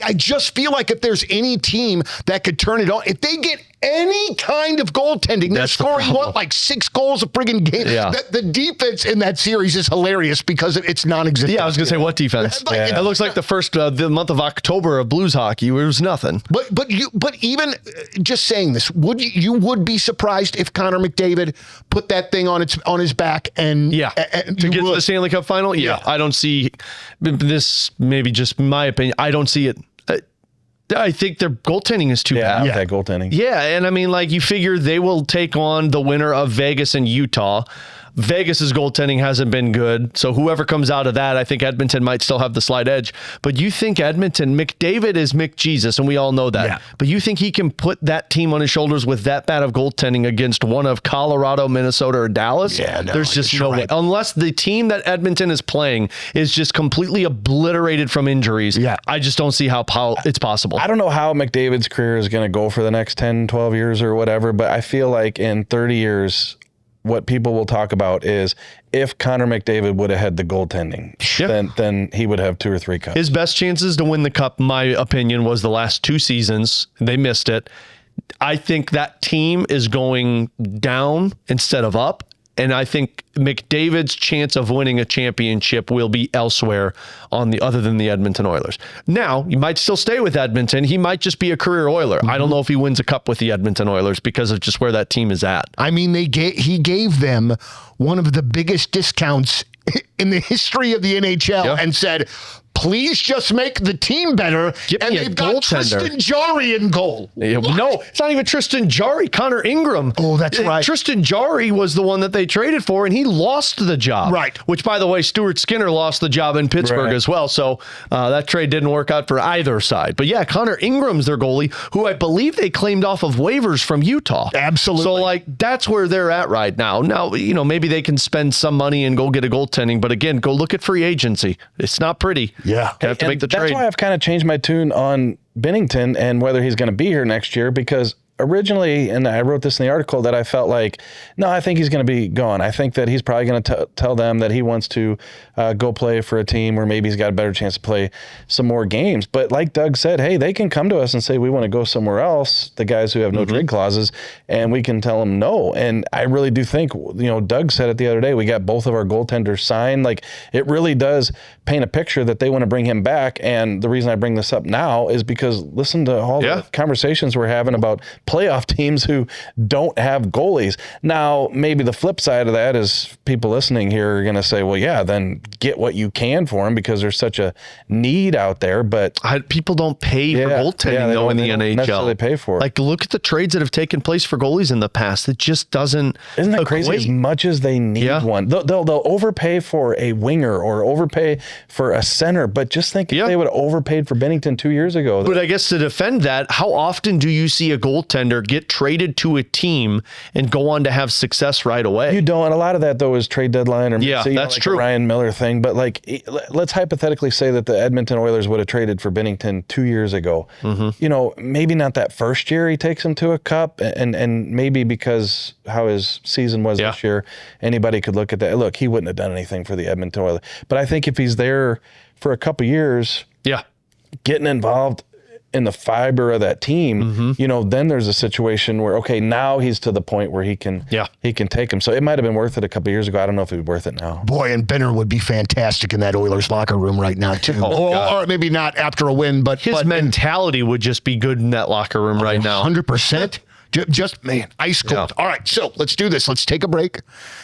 [SPEAKER 3] I just feel like if there's any team that could turn it on, if they get any kind of goaltending, they're scoring 6 goals a friggin' game. Yeah. The defense in that series is hilarious because it's non-existent.
[SPEAKER 5] Yeah, I was gonna say, what defense? It looks like the first the month of October of Blues hockey, it was nothing.
[SPEAKER 3] But even just saying this, you would be surprised if Connor McDavid put that thing on his back and
[SPEAKER 5] to get to the Stanley Cup final? Yeah. I don't see this. Maybe just my opinion. I don't see it. I think their goaltending is too bad.
[SPEAKER 4] Yeah, that goaltending.
[SPEAKER 5] Yeah, and I mean, you figure they will take on the winner of Vegas and Utah. Vegas's goaltending hasn't been good, so whoever comes out of that, I think Edmonton might still have the slight edge. But you think Edmonton, McDavid is McJesus, and we all know that. Yeah. But you think he can put that team on his shoulders with that bad of goaltending against one of Colorado, Minnesota, or Dallas?
[SPEAKER 3] Yeah, no,
[SPEAKER 5] there's just no way. Unless the team that Edmonton is playing is just completely obliterated from injuries, I just don't see how it's possible.
[SPEAKER 4] I don't know how McDavid's career is going to go for the next 10, 12 years or whatever, but I feel like in 30 years, what people will talk about is if Connor McDavid would have had the goaltending, then he would have 2 or 3 cups.
[SPEAKER 5] His best chances to win the cup, my opinion, was the last 2 seasons. They missed it. I think that team is going down instead of up. And I think McDavid's chance of winning a championship will be elsewhere other than the Edmonton Oilers. Now, he might still stay with Edmonton. He might just be a career Oiler. Mm-hmm. I don't know if he wins a cup with the Edmonton Oilers because of just where that team is at.
[SPEAKER 3] I mean, he gave them one of the biggest discounts in the history of the NHL and said, please just make the team better. And they've got Tristan Jarry in goal.
[SPEAKER 5] No, it's not even Tristan Jarry. Connor Ingram.
[SPEAKER 3] Oh, that's right.
[SPEAKER 5] Tristan Jarry was the one that they traded for, and he lost the job.
[SPEAKER 3] Right.
[SPEAKER 5] Which, by the way, Stuart Skinner lost the job in Pittsburgh as well. So that trade didn't work out for either side. But yeah, Connor Ingram's their goalie, who I believe they claimed off of waivers from Utah.
[SPEAKER 3] Absolutely.
[SPEAKER 5] So, that's where they're at right now. Now, maybe they can spend some money and go get a goaltending. But again, go look at free agency. It's not pretty.
[SPEAKER 3] Yeah.
[SPEAKER 5] You have to make the trade.
[SPEAKER 4] That's why I've kind of changed my tune on Binnington and whether he's going to be here next year, because originally, and I wrote this in the article, that I felt like, no, I think he's going to be gone. I think that he's probably going to tell them that he wants to go play for a team where maybe he's got a better chance to play some more games. But like Doug said, hey, they can come to us and say, we want to go somewhere else, the guys who have no trade clauses, and we can tell them no. And I really do think, Doug said it the other day, we got both of our goaltenders signed. It really does paint a picture that they want to bring him back. And the reason I bring this up now is because listen to all the conversations we're having about playoff teams who don't have goalies. Now, maybe the flip side of that is people listening here are going to say, well, yeah, then get what you can for them because there's such a need out there. But
[SPEAKER 5] people don't pay for goaltending though in the NHL.
[SPEAKER 4] Necessarily pay for it.
[SPEAKER 5] Like, look at the trades that have taken place for goalies in the past. It just doesn't.
[SPEAKER 4] Isn't that crazy? As much as they need one, they'll overpay for a winger or overpay for a center. But just think if they would have overpaid for Binnington 2 years ago.
[SPEAKER 5] But I guess to defend that, how often do you see a goaltender get traded to a team and go on to have success right away?
[SPEAKER 4] You don't. And a lot of that, though, is trade deadline or
[SPEAKER 5] that's true.
[SPEAKER 4] A Ryan Miller thing. But like, let's hypothetically say that the Edmonton Oilers would have traded for Binnington 2 years ago. Mm-hmm. Maybe not that first year he takes them to a cup, and maybe because how his season was this year, anybody could look at that. Look, he wouldn't have done anything for the Edmonton Oilers. But I think if he's there for a couple years, getting involved in the fiber of that team, then there's a situation where, okay, now he's to the point where he can take him. So it might have been worth it a couple years ago. I don't know if it would be worth it now.
[SPEAKER 3] Boy, and Benner would be fantastic in that Oilers locker room right now, too. Or maybe not after a win, but
[SPEAKER 5] his mentality would just be good in that locker room right now.
[SPEAKER 3] 100%. Just, man, ice cold. All right, so let's do this. Let's take a break,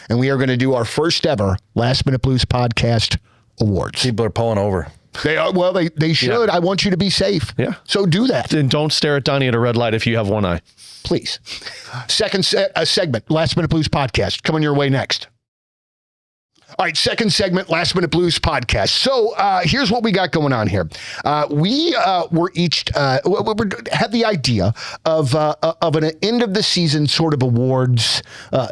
[SPEAKER 3] and we are going to do our first ever Last Minute Blues podcast awards.
[SPEAKER 4] People are pulling over.
[SPEAKER 3] They are. Well, they should. I want you to be safe.
[SPEAKER 5] Yeah.
[SPEAKER 3] So do that.
[SPEAKER 5] And don't stare at Donny at a red light if you have one eye.
[SPEAKER 3] Please. Second segment, Last Minute Blues podcast, coming your way next. All right, second segment, Last Minute Blues podcast. So here's what we got going on here. We were each had the idea of an end of the season sort of awards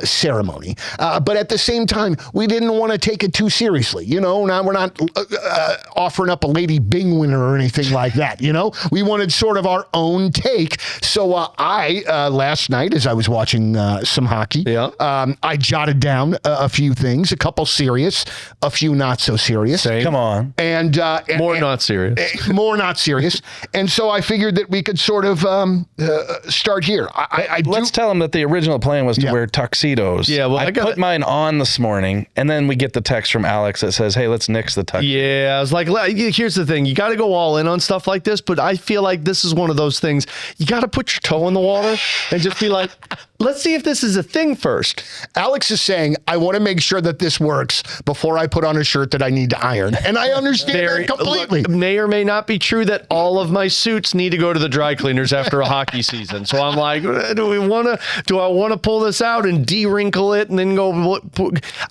[SPEAKER 3] ceremony, but at the same time, we didn't want to take it too seriously. Now we're not offering up a Lady Bing winner or anything like that. We wanted sort of our own take. So I last night, as I was watching some hockey, I jotted down a few things, a couple serious, a few not so serious.
[SPEAKER 4] Come on.
[SPEAKER 3] And
[SPEAKER 5] more not serious.
[SPEAKER 3] More not serious. And so I figured that we could sort of start here.
[SPEAKER 4] Let's tell them that the original plan was to wear tuxedos.
[SPEAKER 5] Yeah, well,
[SPEAKER 4] I put mine on this morning, and then we get the text from Alex that says, hey, let's nix the tuxedo.
[SPEAKER 5] Yeah, I was like, here's the thing. You got to go all in on stuff like this, but I feel like this is one of those things. You got to put your toe in the water and just be like, let's see if this is a thing first.
[SPEAKER 3] Alex is saying, I want to make sure that this works before I put on a shirt that I need to iron. And I understand that completely.
[SPEAKER 5] Look, may or may not be true that all of my suits need to go to the dry cleaners after a hockey season. So I'm like, do I want to pull this out and de-wrinkle it and then go?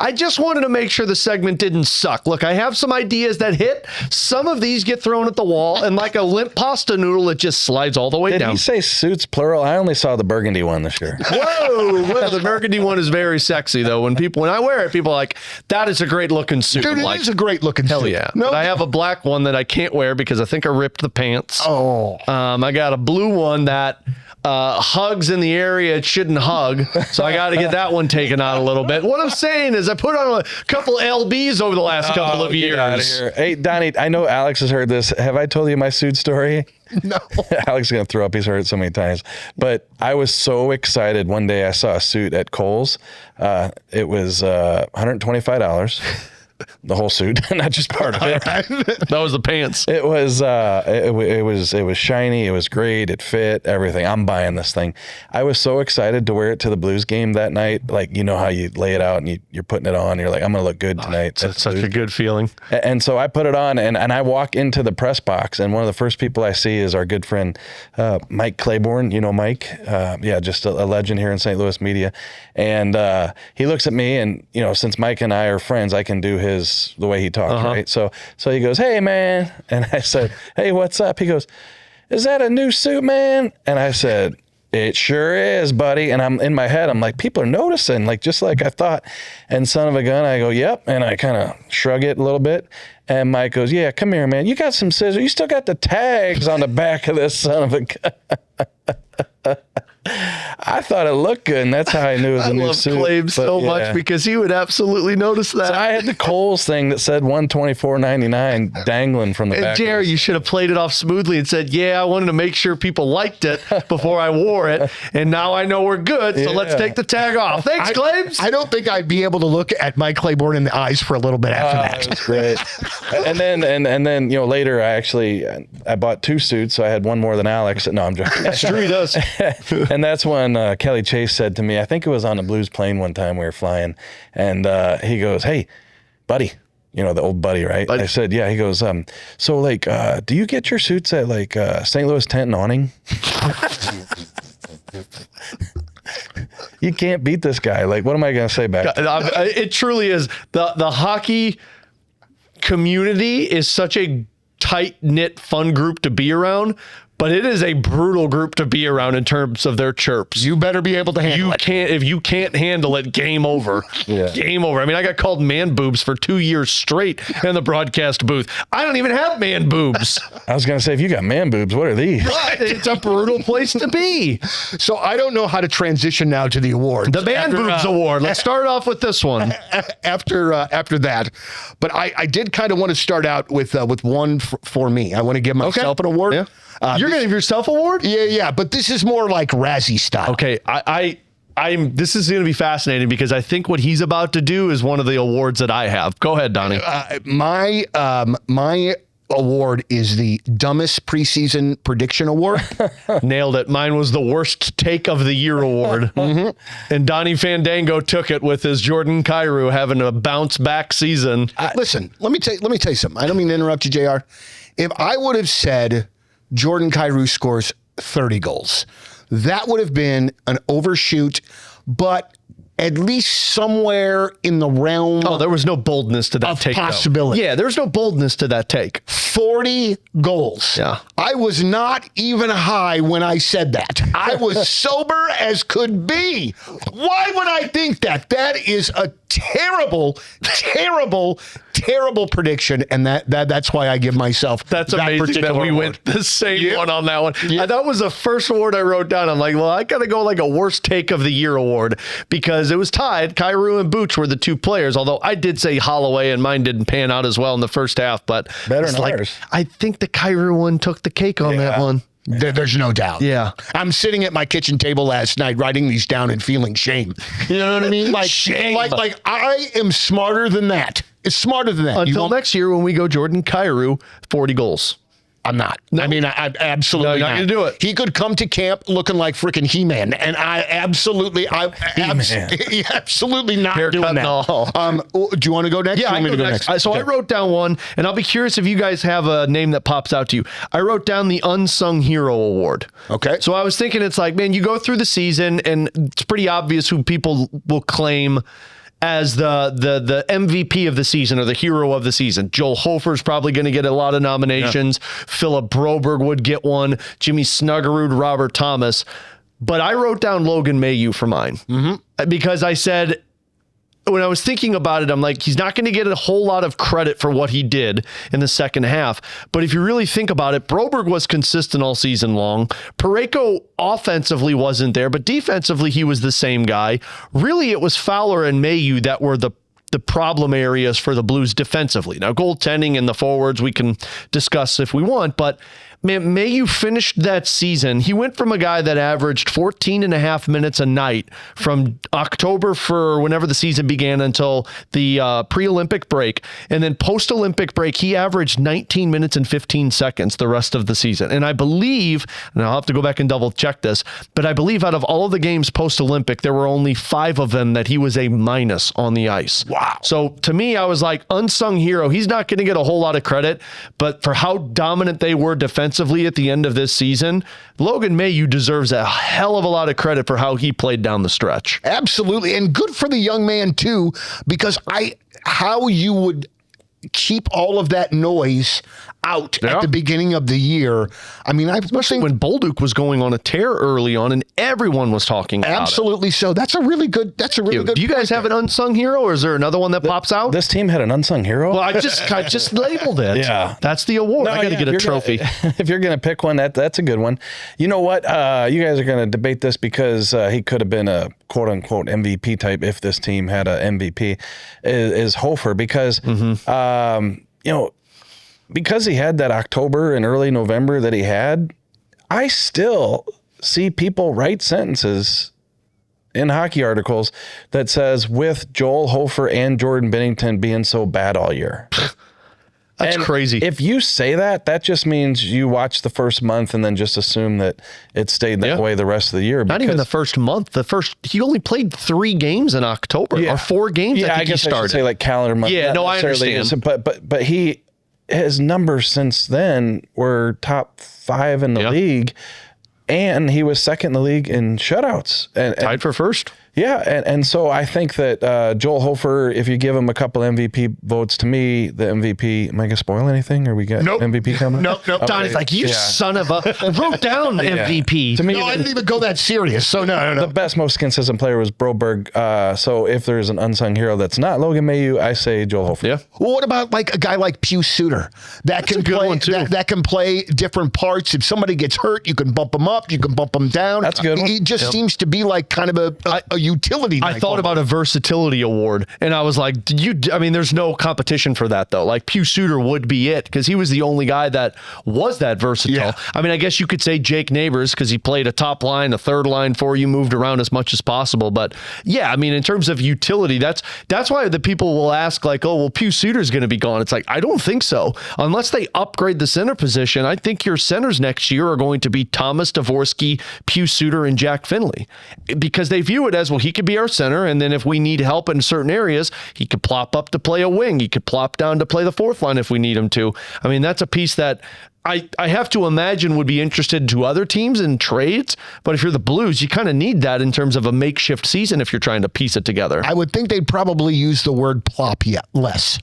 [SPEAKER 5] I just wanted to make sure the segment didn't suck. Look, I have some ideas that hit. Some of these get thrown at the wall, and like a limp pasta noodle, it just slides all the way down.
[SPEAKER 4] Did he say suits plural? I only saw the burgundy one this year.
[SPEAKER 5] Whoa! Well, the burgundy one is very sexy, though. When I wear it, people are like, that is a great looking suit.
[SPEAKER 3] Dude, it is a great looking suit.
[SPEAKER 5] Hell yeah. No. But I have a black one that I can't wear because I think I ripped the pants.
[SPEAKER 3] Oh.
[SPEAKER 5] I got a blue one that hugs in the area it shouldn't hug. So I got to get that one taken out a little bit. What I'm saying is I put on a couple LBs over the last couple of years.
[SPEAKER 4] Get out of here. Hey, Donny, I know Alex has heard this. Have I told you my suit story?
[SPEAKER 3] No.
[SPEAKER 4] Alex is going to throw up. He's heard it so many times. But I was so excited. One day I saw a suit at Kohl's. It was $125. The whole suit, not just part of it.
[SPEAKER 5] That was the pants.
[SPEAKER 4] It was shiny. It was great. It fit everything. I'm buying this thing. I was so excited to wear it to the Blues game that night. Like, how you lay it out and you're putting it on. You're like, I'm going to look good tonight.
[SPEAKER 5] That's such a good feeling.
[SPEAKER 4] And so I put it on and I walk into the press box, and one of the first people I see is our good friend, Mike Claiborne. You know Mike? Just a legend here in St. Louis media. And he looks at me, and, since Mike and I are friends, I can do the way he talks, right? So he goes, hey, man. And I said, hey, what's up? He goes, is that a new suit, man? And I said, it sure is, buddy. And I'm in my head, I'm like, people are noticing, like, just like I thought. And son of a gun, I go, yep. And I kind of shrug it a little bit. And Mike goes, yeah, come here, man. You got some scissors. You still got the tags on the back of this son of a gun. I thought it looked good, and that's how I knew it was a new suit.
[SPEAKER 5] I love Claib so much because he would absolutely notice that.
[SPEAKER 4] So I had the Kohl's thing that said $124.99 dangling from the back.
[SPEAKER 5] Jerry, you should have played it off smoothly and said, yeah, I wanted to make sure people liked it before I wore it, and now I know we're good, so let's take the tag off. Thanks, Claibs.
[SPEAKER 3] I don't think I'd be able to look at Mike Claiborne in the eyes for a little bit after that.
[SPEAKER 4] That's great. and then later I bought two suits, so I had one more than Alex. No, I'm joking.
[SPEAKER 5] That's true, he does.
[SPEAKER 4] And that's when Kelly Chase said to me, I think it was on a Blues plane one time we were flying, and he goes, "Hey, buddy." You know, the old buddy, right? I said, yeah. He goes, so, like, do you get your suits at, like, St. Louis Tent and Awning? You can't beat this guy. Like, what am I going to say back?
[SPEAKER 5] It truly is. The hockey community is such a tight-knit, fun group to be around, but it is a brutal group to be around in terms of their chirps.
[SPEAKER 3] You better be able to handle it.
[SPEAKER 5] If you can't handle it, game over.
[SPEAKER 4] Yeah.
[SPEAKER 5] Game over. I mean, I got called man boobs for 2 years straight in the broadcast booth. I don't even have man boobs.
[SPEAKER 4] I was going to say, if you got man boobs, what are these?
[SPEAKER 5] Right. It's a brutal place to be.
[SPEAKER 3] So I don't know how to transition now to the awards.
[SPEAKER 5] The Man Boobs Award. Let's start off with this one.
[SPEAKER 3] After that. But I did kind of want to start out with one for me. I want to give myself an award.
[SPEAKER 5] Yeah. You're going to give yourself an award?
[SPEAKER 3] Yeah. But this is more like Razzie style.
[SPEAKER 5] Okay. This is going to be fascinating because I think what he's about to do is one of the awards that I have. Go ahead, Donny.
[SPEAKER 3] My award is the dumbest preseason prediction award.
[SPEAKER 5] Nailed it. Mine was the worst take of the year award. And Donny Fandango took it with his Jordan Kyrou having a bounce back season.
[SPEAKER 3] Listen, let me tell you something. I don't mean to interrupt you, JR. If I would have said Jordan Kyrou scores 30 goals, that would have been an overshoot, but at least somewhere in the realm.
[SPEAKER 5] Oh, there was no boldness to that take.
[SPEAKER 3] Possibility.
[SPEAKER 5] Yeah, there's no boldness to that take.
[SPEAKER 3] 40 goals.
[SPEAKER 5] Yeah.
[SPEAKER 3] I was not even high when I said that. I was sober as could be. Why would I think that? That is a terrible, terrible, terrible prediction, and that's why I give myself
[SPEAKER 5] That's
[SPEAKER 3] that
[SPEAKER 5] amazing that we
[SPEAKER 3] award.
[SPEAKER 5] went the same one on that one.
[SPEAKER 3] Yeah.
[SPEAKER 5] That was the first award I wrote down. I'm like, well, I got to go like a worst take of the year award because it was tied. Kyrou and Booch were the two players, although I did say Holloway and mine didn't pan out as well in the first half, but
[SPEAKER 4] Better
[SPEAKER 5] it's
[SPEAKER 4] than
[SPEAKER 5] like,
[SPEAKER 4] ours.
[SPEAKER 5] I think the Kyrou one took the cake on that one.
[SPEAKER 3] There's no doubt.
[SPEAKER 5] Yeah.
[SPEAKER 3] I'm sitting at my kitchen table last night writing these down and feeling shame. You know what I mean? Like,
[SPEAKER 5] Shame.
[SPEAKER 3] Like I am smarter than that. It's smarter than that.
[SPEAKER 5] Until next year when we go Jordan Kyrou, 40 goals.
[SPEAKER 3] I'm not. No. I mean, I absolutely
[SPEAKER 5] No, you're not going to do it.
[SPEAKER 3] He could come to camp looking like freaking He-Man, and absolutely not
[SPEAKER 5] Haircut
[SPEAKER 3] doing
[SPEAKER 5] and
[SPEAKER 3] that.
[SPEAKER 5] all.
[SPEAKER 3] Do you want to go next?
[SPEAKER 5] Yeah,
[SPEAKER 3] Or
[SPEAKER 5] I
[SPEAKER 3] you want me
[SPEAKER 5] go
[SPEAKER 3] to
[SPEAKER 5] next.
[SPEAKER 3] Okay.
[SPEAKER 5] I wrote down one, and I'll be curious if you guys have a name that pops out to you. I wrote down the Unsung Hero Award.
[SPEAKER 3] Okay.
[SPEAKER 5] So I was thinking it's like, man, you go through the season, and it's pretty obvious who people will claim as the MVP of the season or the hero of the season. Joel Hofer's probably going to get a lot of nominations. Yeah. Philip Broberg would get one. Jimmy Snuggerud, Robert Thomas. But I wrote down Logan Mailloux for mine because I said, when I was thinking about it, I'm like, he's not going to get a whole lot of credit for what he did in the second half. But if you really think about it, Broberg was consistent all season long. Parayko offensively wasn't there, but defensively, he was the same guy. Really, it was Fowler and Mailloux that were the problem areas for the Blues defensively. Now, goaltending and the forwards we can discuss if we want, but man, Mailloux finished that season. He went from a guy that averaged 14 and a half minutes a night from October for whenever the season began until the pre-Olympic break. And then post-Olympic break, he averaged 19 minutes and 15 seconds the rest of the season. And I believe, and I'll have to go back and double check this, but I believe out of all of the games post-Olympic, there were only 5 of them that he was a minus on the ice.
[SPEAKER 3] Wow.
[SPEAKER 5] So to me, I was like, unsung hero. He's not going to get a whole lot of credit, but for how dominant they were defensively at the end of this season, Logan Mailloux deserves a hell of a lot of credit for how he played down the stretch.
[SPEAKER 3] Absolutely. And good for the young man, too, because how you would keep all of that noise out at the beginning of the year. I mean,
[SPEAKER 5] especially when Bolduc was going on a tear early on and everyone was talking about
[SPEAKER 3] absolutely it. So that's a really good
[SPEAKER 5] Do you guys have an unsung hero, or is there another one that pops out?
[SPEAKER 4] This team had an unsung hero?
[SPEAKER 5] Well, I just labeled it.
[SPEAKER 4] Yeah.
[SPEAKER 5] That's the award. I got to get a trophy.
[SPEAKER 4] If you're going to pick one, that's a good one. You know what? You guys are going to debate this because he could have been a quote unquote MVP type if this team had a MVP is Hofer because, because he had that October and early November that he had, I still see people write sentences in hockey articles that says with Joel Hofer and Jordan Binnington being so bad all year.
[SPEAKER 5] That's crazy.
[SPEAKER 4] If you say that, that just means you watch the first month and then just assume that it stayed that way the rest of the year.
[SPEAKER 5] Not even the first month. He only played 3 games in October or 4 games.
[SPEAKER 4] Yeah, I guess he started. I should say like calendar month.
[SPEAKER 5] Yeah, no, I understand.
[SPEAKER 4] But his numbers since then were top 5 in the league, and he was second in the league in shutouts. And
[SPEAKER 5] tied for first.
[SPEAKER 4] Yeah, and so I think that Joel Hofer, if you give him a couple MVP votes, to me, the MVP, am I going to spoil anything? Or we got MVP coming?
[SPEAKER 5] Nope. Okay. Donny's like, you son of a, wrote down MVP.
[SPEAKER 3] To me, I didn't even go that serious, so no.
[SPEAKER 4] The best, most consistent player was Broberg. So if there's an unsung hero that's not Logan Mailloux, I say Joel Hofer.
[SPEAKER 3] Yeah. Well, what about like a guy like Pius Suter? That can play, that can play different parts. If somebody gets hurt, you can bump him up, you can bump him down.
[SPEAKER 4] That's a good one.
[SPEAKER 3] He just seems to be like kind of a utility.
[SPEAKER 5] I thought about a versatility award, and I was like, there's no competition for that, though. Like, Pius Suter would be it, because he was the only guy that was that versatile. Yeah. I guess you could say Jake Neighbors, because he played a top line, a third line for you, moved around as much as possible. But, yeah, in terms of utility, that's why the people will ask, like, oh, well, Pius Suter's going to be gone. It's like, I don't think so. Unless they upgrade the center position, I think your centers next year are going to be Thomas Dvorsky, Pius Suter, and Jack Finley, because they view it as, well, he could be our center, and then if we need help in certain areas, he could plop up to play a wing. He could plop down to play the fourth line if we need him to. That's a piece that I have to imagine would be interested to other teams in trades, but if you're the Blues, you kind of need that in terms of a makeshift season if you're trying to piece it together.
[SPEAKER 3] I would think they'd probably use the word plop less.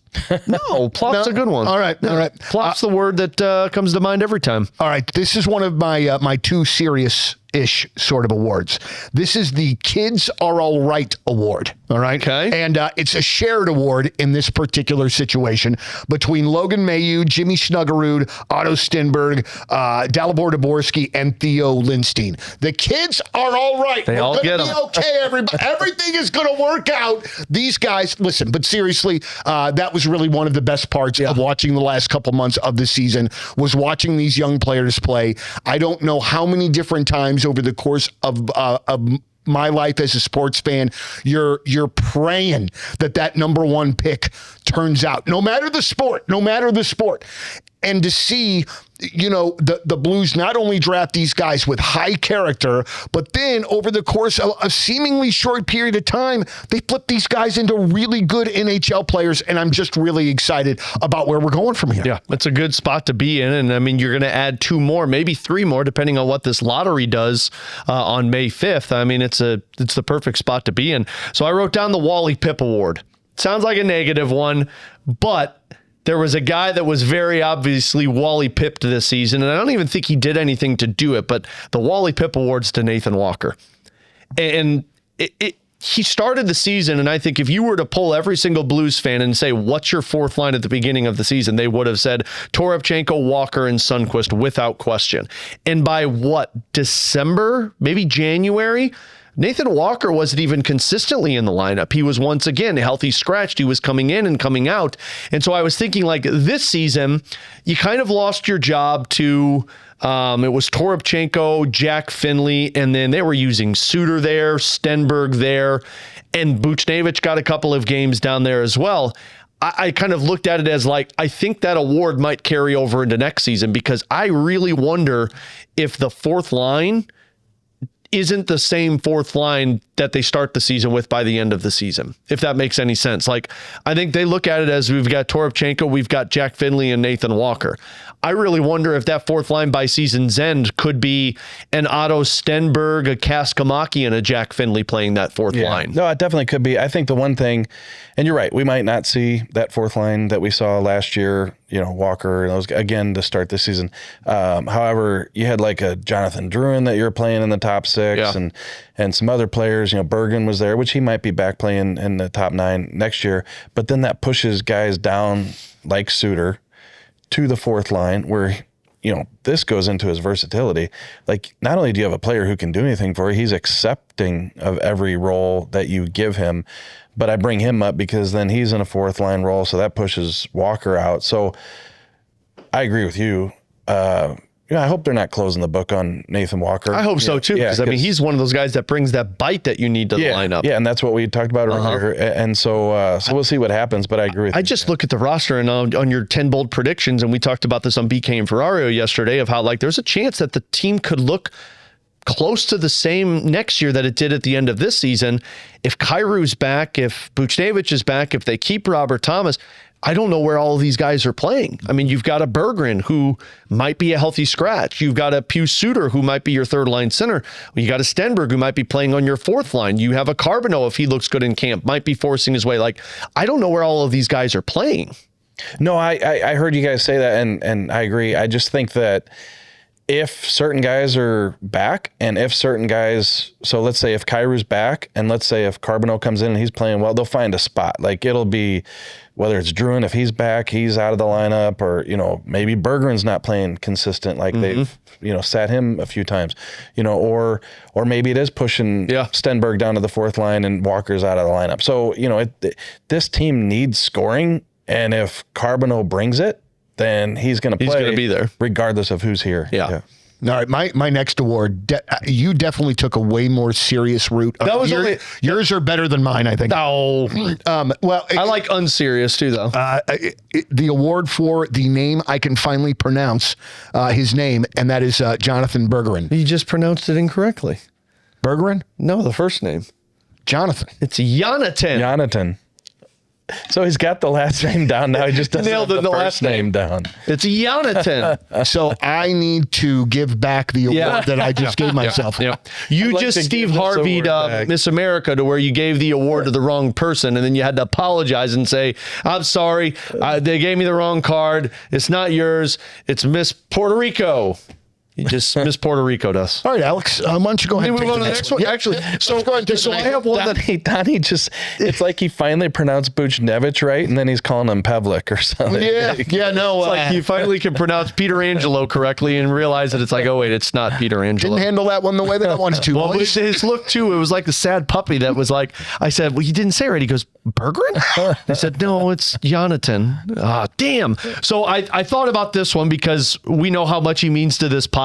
[SPEAKER 5] No, plop's a good one.
[SPEAKER 3] All right.
[SPEAKER 5] Plop's the word that comes to mind every time.
[SPEAKER 3] All right, this is one of my my 2 serious-ish sort of awards. This is the Kids Are All Right Award, all right?
[SPEAKER 5] Okay.
[SPEAKER 3] And it's a shared award in this particular situation between Logan Mailloux, Jimmy Snuggerud, Otto Stenberg, Dalibor Dvorsky, and Theo Lindstein. The kids are all right.
[SPEAKER 5] They all get them.
[SPEAKER 3] Okay, everybody. Everything is going to work out. These guys, listen, but seriously, that was really one of the best parts of watching the last couple months of the season, was watching these young players play. I don't know how many different times over the course of my life as a sports fan, you're praying that number 1 pick turns out, no matter the sport. And to see, the Blues not only draft these guys with high character, but then over the course of a seemingly short period of time, they flip these guys into really good NHL players. And I'm just really excited about where we're going from here.
[SPEAKER 5] Yeah, it's a good spot to be in. And you're going to add 2 more, maybe 3 more, depending on what this lottery does on May 5th. It's the perfect spot to be in. So I wrote down the Wally Pipp Award. Sounds like a negative one, but there was a guy that was very obviously Wally Pipped this season, and I don't even think he did anything to do it, but the Wally Pipp Award's to Nathan Walker. And he started the season, and I think if you were to pull every single Blues fan and say, what's your fourth line at the beginning of the season, they would have said Toropchenko, Walker, and Sundqvist without question. And by December, maybe January, Nathan Walker wasn't even consistently in the lineup. He was once again healthy scratched. He was coming in and coming out. And so I was thinking, like, this season, you kind of lost your job to it was Toropchenko, Jack Finley, and then they were using Suter there, Stenberg there, and Buchnevich got a couple of games down there as well. I kind of looked at it as like, I think that award might carry over into next season, because I really wonder if the fourth line isn't the same fourth line that they start the season with by the end of the season, if that makes any sense. Like, I think they look at it as we've got Toropchenko, we've got Jack Finley, and Nathan Walker. I really wonder if that fourth line by season's end could be an Otto Stenberg, a Kaskamaki, and a Jack Finley playing that fourth line.
[SPEAKER 4] No, it definitely could be. I think the one thing, and you're right, we might not see that fourth line that we saw last year, Walker and those again to start this season. However, you had like a Jonathan Drouin that you're playing in the top 6 and some other players, Bergen was there, which he might be back playing in the top 9 next year. But then that pushes guys down like Suter to the fourth line where, this goes into his versatility. Like, not only do you have a player who can do anything for you, he's accepting of every role that you give him. But I bring him up because then he's in a fourth line role, so that pushes Walker out. So I agree with you. I hope they're not closing the book on Nathan Walker.
[SPEAKER 5] I hope so too, because I mean, he's one of those guys that brings that bite that you need to the lineup.
[SPEAKER 4] Yeah, and that's what we talked about earlier. And so we'll see what happens, but I agree with you.
[SPEAKER 5] I just look at the roster and on your 10 bold predictions, and we talked about this on BK and Ferrario yesterday, of how like there's a chance that the team could look close to the same next year that it did at the end of this season. If Kyrie's back, if Buchnevich is back, if they keep Robert Thomas, I don't know where all of these guys are playing. I mean, you've got a Berggren who might be a healthy scratch. You've got a Pius Suter who might be your third line center. You got a Stenberg who might be playing on your fourth line. You have a Carbonneau, if he looks good in camp, might be forcing his way. Like, I don't know where all of these guys are playing.
[SPEAKER 4] No, I heard you guys say that, and I agree. I just think that if certain guys are back, and if certain guys, so let's say if Kyrie's back, and let's say if Carbonneau comes in and he's playing well, they'll find a spot. Like, it'll be, whether it's Druin, if he's back, he's out of the lineup, or, maybe Berggren's not playing consistent, like they've, sat him a few times, or maybe it is pushing Stenberg down to the fourth line and Walker's out of the lineup. So, this team needs scoring, and if Carbonneau brings it, then he's going to play.
[SPEAKER 5] He's going to be there
[SPEAKER 4] regardless of who's here.
[SPEAKER 5] Yeah.
[SPEAKER 3] All right, my next award, you definitely took a way more serious route.
[SPEAKER 5] That was
[SPEAKER 3] yours are better than mine, I think.
[SPEAKER 5] No.
[SPEAKER 3] Well,
[SPEAKER 5] I like unserious too, though.
[SPEAKER 3] The award for the name I can finally pronounce his name, and that is Jonathan Berggren.
[SPEAKER 5] You just pronounced it incorrectly.
[SPEAKER 3] Berggren?
[SPEAKER 5] No, the first name.
[SPEAKER 3] Jonathan.
[SPEAKER 5] It's Jonathan.
[SPEAKER 4] Jonathan. So he's got the last name down now. He just doesn't have the first name down.
[SPEAKER 5] It's Jonathan.
[SPEAKER 3] So I need to give back the award that I just gave myself.
[SPEAKER 5] Yeah. You just Steve Harvey'd Miss America to where you gave the award to the wrong person, and then you had to apologize and say, I'm sorry, they gave me the wrong card. It's not yours. It's Miss Puerto Rico. You just Miss Puerto Rico'd us.
[SPEAKER 3] All right, Alex, why don't you go ahead and
[SPEAKER 5] move on to the next one? Actually, so I have one that
[SPEAKER 4] Donny just, it's like he finally pronounced Buchnevich right, and then he's calling him Pavlik or something.
[SPEAKER 5] No. It's like you finally can pronounce Peter Angelo correctly and realize that it's like, oh, wait, it's not Peter Angelo.
[SPEAKER 3] Didn't handle that one the way that I wanted to.
[SPEAKER 5] Well, his look, too, it was like the sad puppy that was like, I said, well, you didn't say it right. He goes, Berggren? I said, no, it's Jonathan. Ah, damn. So I thought about this one because we know how much he means to this podcast.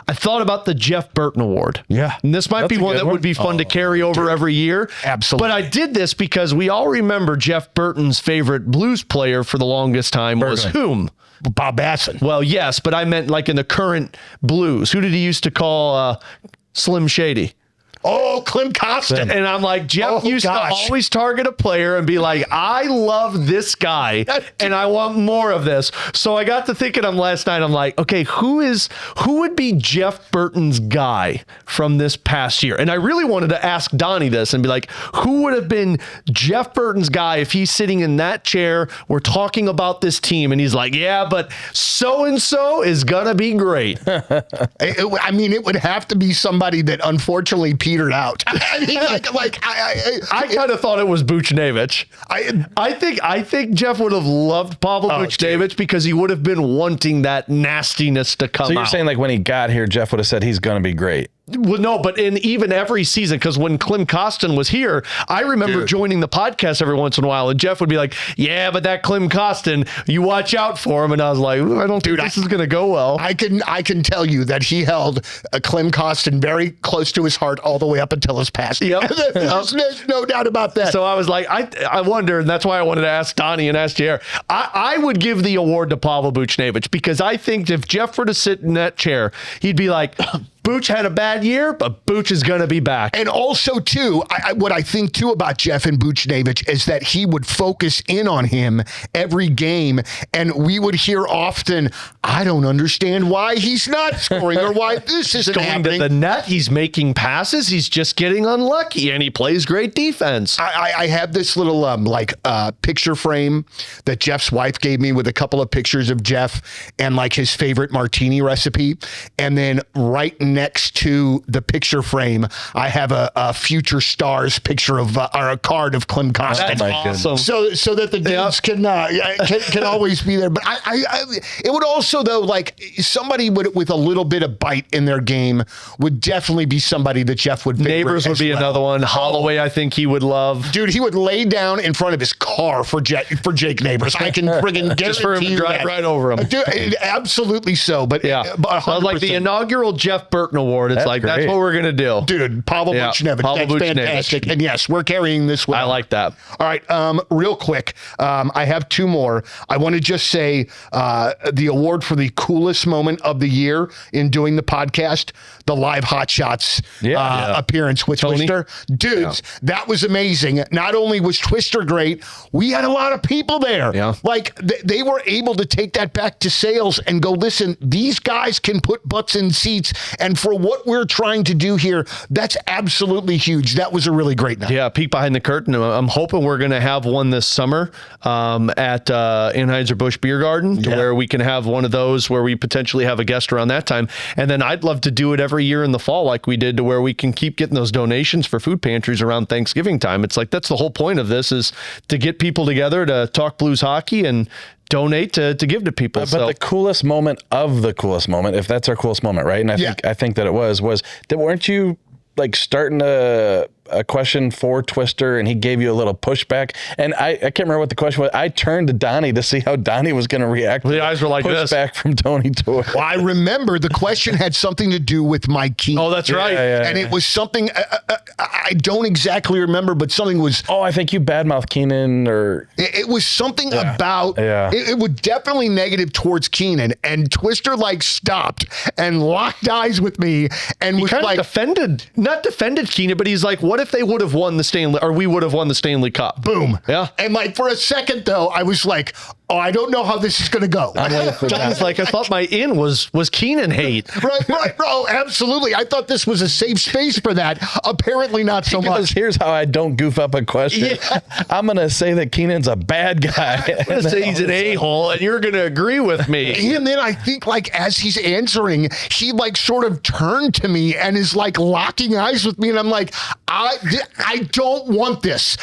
[SPEAKER 5] I thought about the Jeff Burton Award.
[SPEAKER 3] Yeah.
[SPEAKER 5] And this might be one that would be fun to carry over every year.
[SPEAKER 3] Absolutely.
[SPEAKER 5] But I did this because we all remember Jeff Burton's favorite Blues player for the longest time was whom?
[SPEAKER 3] Bob Basson.
[SPEAKER 5] Well, yes, but I meant like in the current Blues. Who did he used to call Slim Shady?
[SPEAKER 3] Oh, Klim Kostin.
[SPEAKER 5] And I'm like, Jeff used to always target a player and be like, I love this guy and I want more of this. So I got to thinking last night, I'm like, okay, who would be Jeff Burton's guy from this past year? And I really wanted to ask Donny this and be like, who would have been Jeff Burton's guy if he's sitting in that chair? We're talking about this team. And he's like, yeah, but so-and-so is going to be great.
[SPEAKER 3] It would have to be somebody that unfortunately petered out. I
[SPEAKER 5] kind of thought it was Buchnevich. I think Jeff would have loved Pavel Buchnevich because he would have been wanting that nastiness to come out.
[SPEAKER 4] So you're saying like when he got here, Jeff would have said he's going to be great.
[SPEAKER 5] Well, no, but in even every season, because when Klim Kostin was here, I remember joining the podcast every once in a while, and Jeff would be like, yeah, but that Klim Kostin, you watch out for him. And I was like, I don't think this is going to go well.
[SPEAKER 3] I can tell you that he held a Klim Kostin very close to his heart all the way up until his passing.
[SPEAKER 5] Yep.
[SPEAKER 3] There's no doubt about that.
[SPEAKER 5] So I was like, I wonder, and that's why I wanted to ask Donny and ask JR. I would give the award to Pavel Buchnevich because I think if Jeff were to sit in that chair, he'd be like, Booch had a bad year, but Booch is going to be back.
[SPEAKER 3] And also, too, what I think, too, about Jeff and Buchnevich is that he would focus in on him every game, and we would hear often, I don't understand why he's not scoring or why this isn't happening.
[SPEAKER 5] To the net, he's making passes, he's just getting unlucky, and he plays great defense.
[SPEAKER 3] I have this little picture frame that Jeff's wife gave me with a couple of pictures of Jeff and like his favorite martini recipe, and then right next to the picture frame, I have a future stars picture of or a card of Clem Costin.
[SPEAKER 5] That's awesome.
[SPEAKER 3] So that the dudes can always be there. But I it would also though, like somebody with a little bit of bite in their game would definitely be somebody that Jeff would.
[SPEAKER 5] Neighbors would be another one. Holloway, I think he would love.
[SPEAKER 3] Dude, he would lay down in front of his car for Jake Neighbors. I can friggin'
[SPEAKER 5] just for him to drive right over him.
[SPEAKER 3] Dude, absolutely so. But
[SPEAKER 5] yeah,
[SPEAKER 3] but
[SPEAKER 5] like the inaugural Jeff Burton Award. It's that's what we're gonna do,
[SPEAKER 3] dude. Pavel Buchnevich, that's fantastic. And yes, we're carrying this one.
[SPEAKER 5] I like that.
[SPEAKER 3] All right, real quick, I have two more. I want to just say the award for the coolest moment of the year in doing the podcast, the live Hot Shots appearance with
[SPEAKER 5] Tony?
[SPEAKER 3] Twister. Dudes, that was amazing. Not only was Twister great, we had a lot of people there.
[SPEAKER 5] Yeah.
[SPEAKER 3] Like they were able to take that back to sales and go, listen, these guys can put butts in seats. And for what we're trying to do here, that's absolutely huge. That was a really great night.
[SPEAKER 5] Yeah, peek behind the curtain. I'm hoping we're going to have one this summer at Anheuser-Busch Beer Garden, to where we can have one of those where we potentially have a guest around that time. And then I'd love to do it every year in the fall like we did, to where we can keep getting those donations for food pantries around Thanksgiving time. It's like that's the whole point of this, is to get people together to talk Blues hockey and donate to give to people.
[SPEAKER 4] But the coolest moment of the coolest moment, if that's our coolest moment, right? And I think that it was that weren't you like starting a question for Twister and he gave you a little pushback, and I can't remember what the question was. I turned to Donny to see how Donny was going to react.
[SPEAKER 5] The eyes were like this.
[SPEAKER 4] Pushback from Tony to it.
[SPEAKER 3] Well, I remember the question had something to do with Mike Keenan.
[SPEAKER 5] Oh, that's right.
[SPEAKER 3] And it was something, I don't exactly remember, but something was...
[SPEAKER 4] Oh, I think you badmouth Keenan, or...
[SPEAKER 3] It was something about...
[SPEAKER 4] Yeah.
[SPEAKER 3] It was definitely negative towards Keenan, and Twister like stopped and locked eyes with me and was
[SPEAKER 5] kind
[SPEAKER 3] like...
[SPEAKER 5] not defended Keenan, but he's like, what if they would have won the Stanley, or we would have won the Stanley Cup?
[SPEAKER 3] Boom.
[SPEAKER 5] Yeah.
[SPEAKER 3] And like for a second though, I was like, oh, I don't know how this is going to go.
[SPEAKER 5] John's like, I thought my in was Keenan hate.
[SPEAKER 3] Right, bro. Absolutely. I thought this was a safe space for that. Apparently not so much.
[SPEAKER 4] Here's how I don't goof up a question. Yeah. I'm going to say that Keenan's a bad guy.
[SPEAKER 5] I'm going to say he's an a-hole, and you're going to agree with me.
[SPEAKER 3] And then I think like as he's answering, he like sort of turned to me and is like locking eyes with me. And I'm like, I don't want this.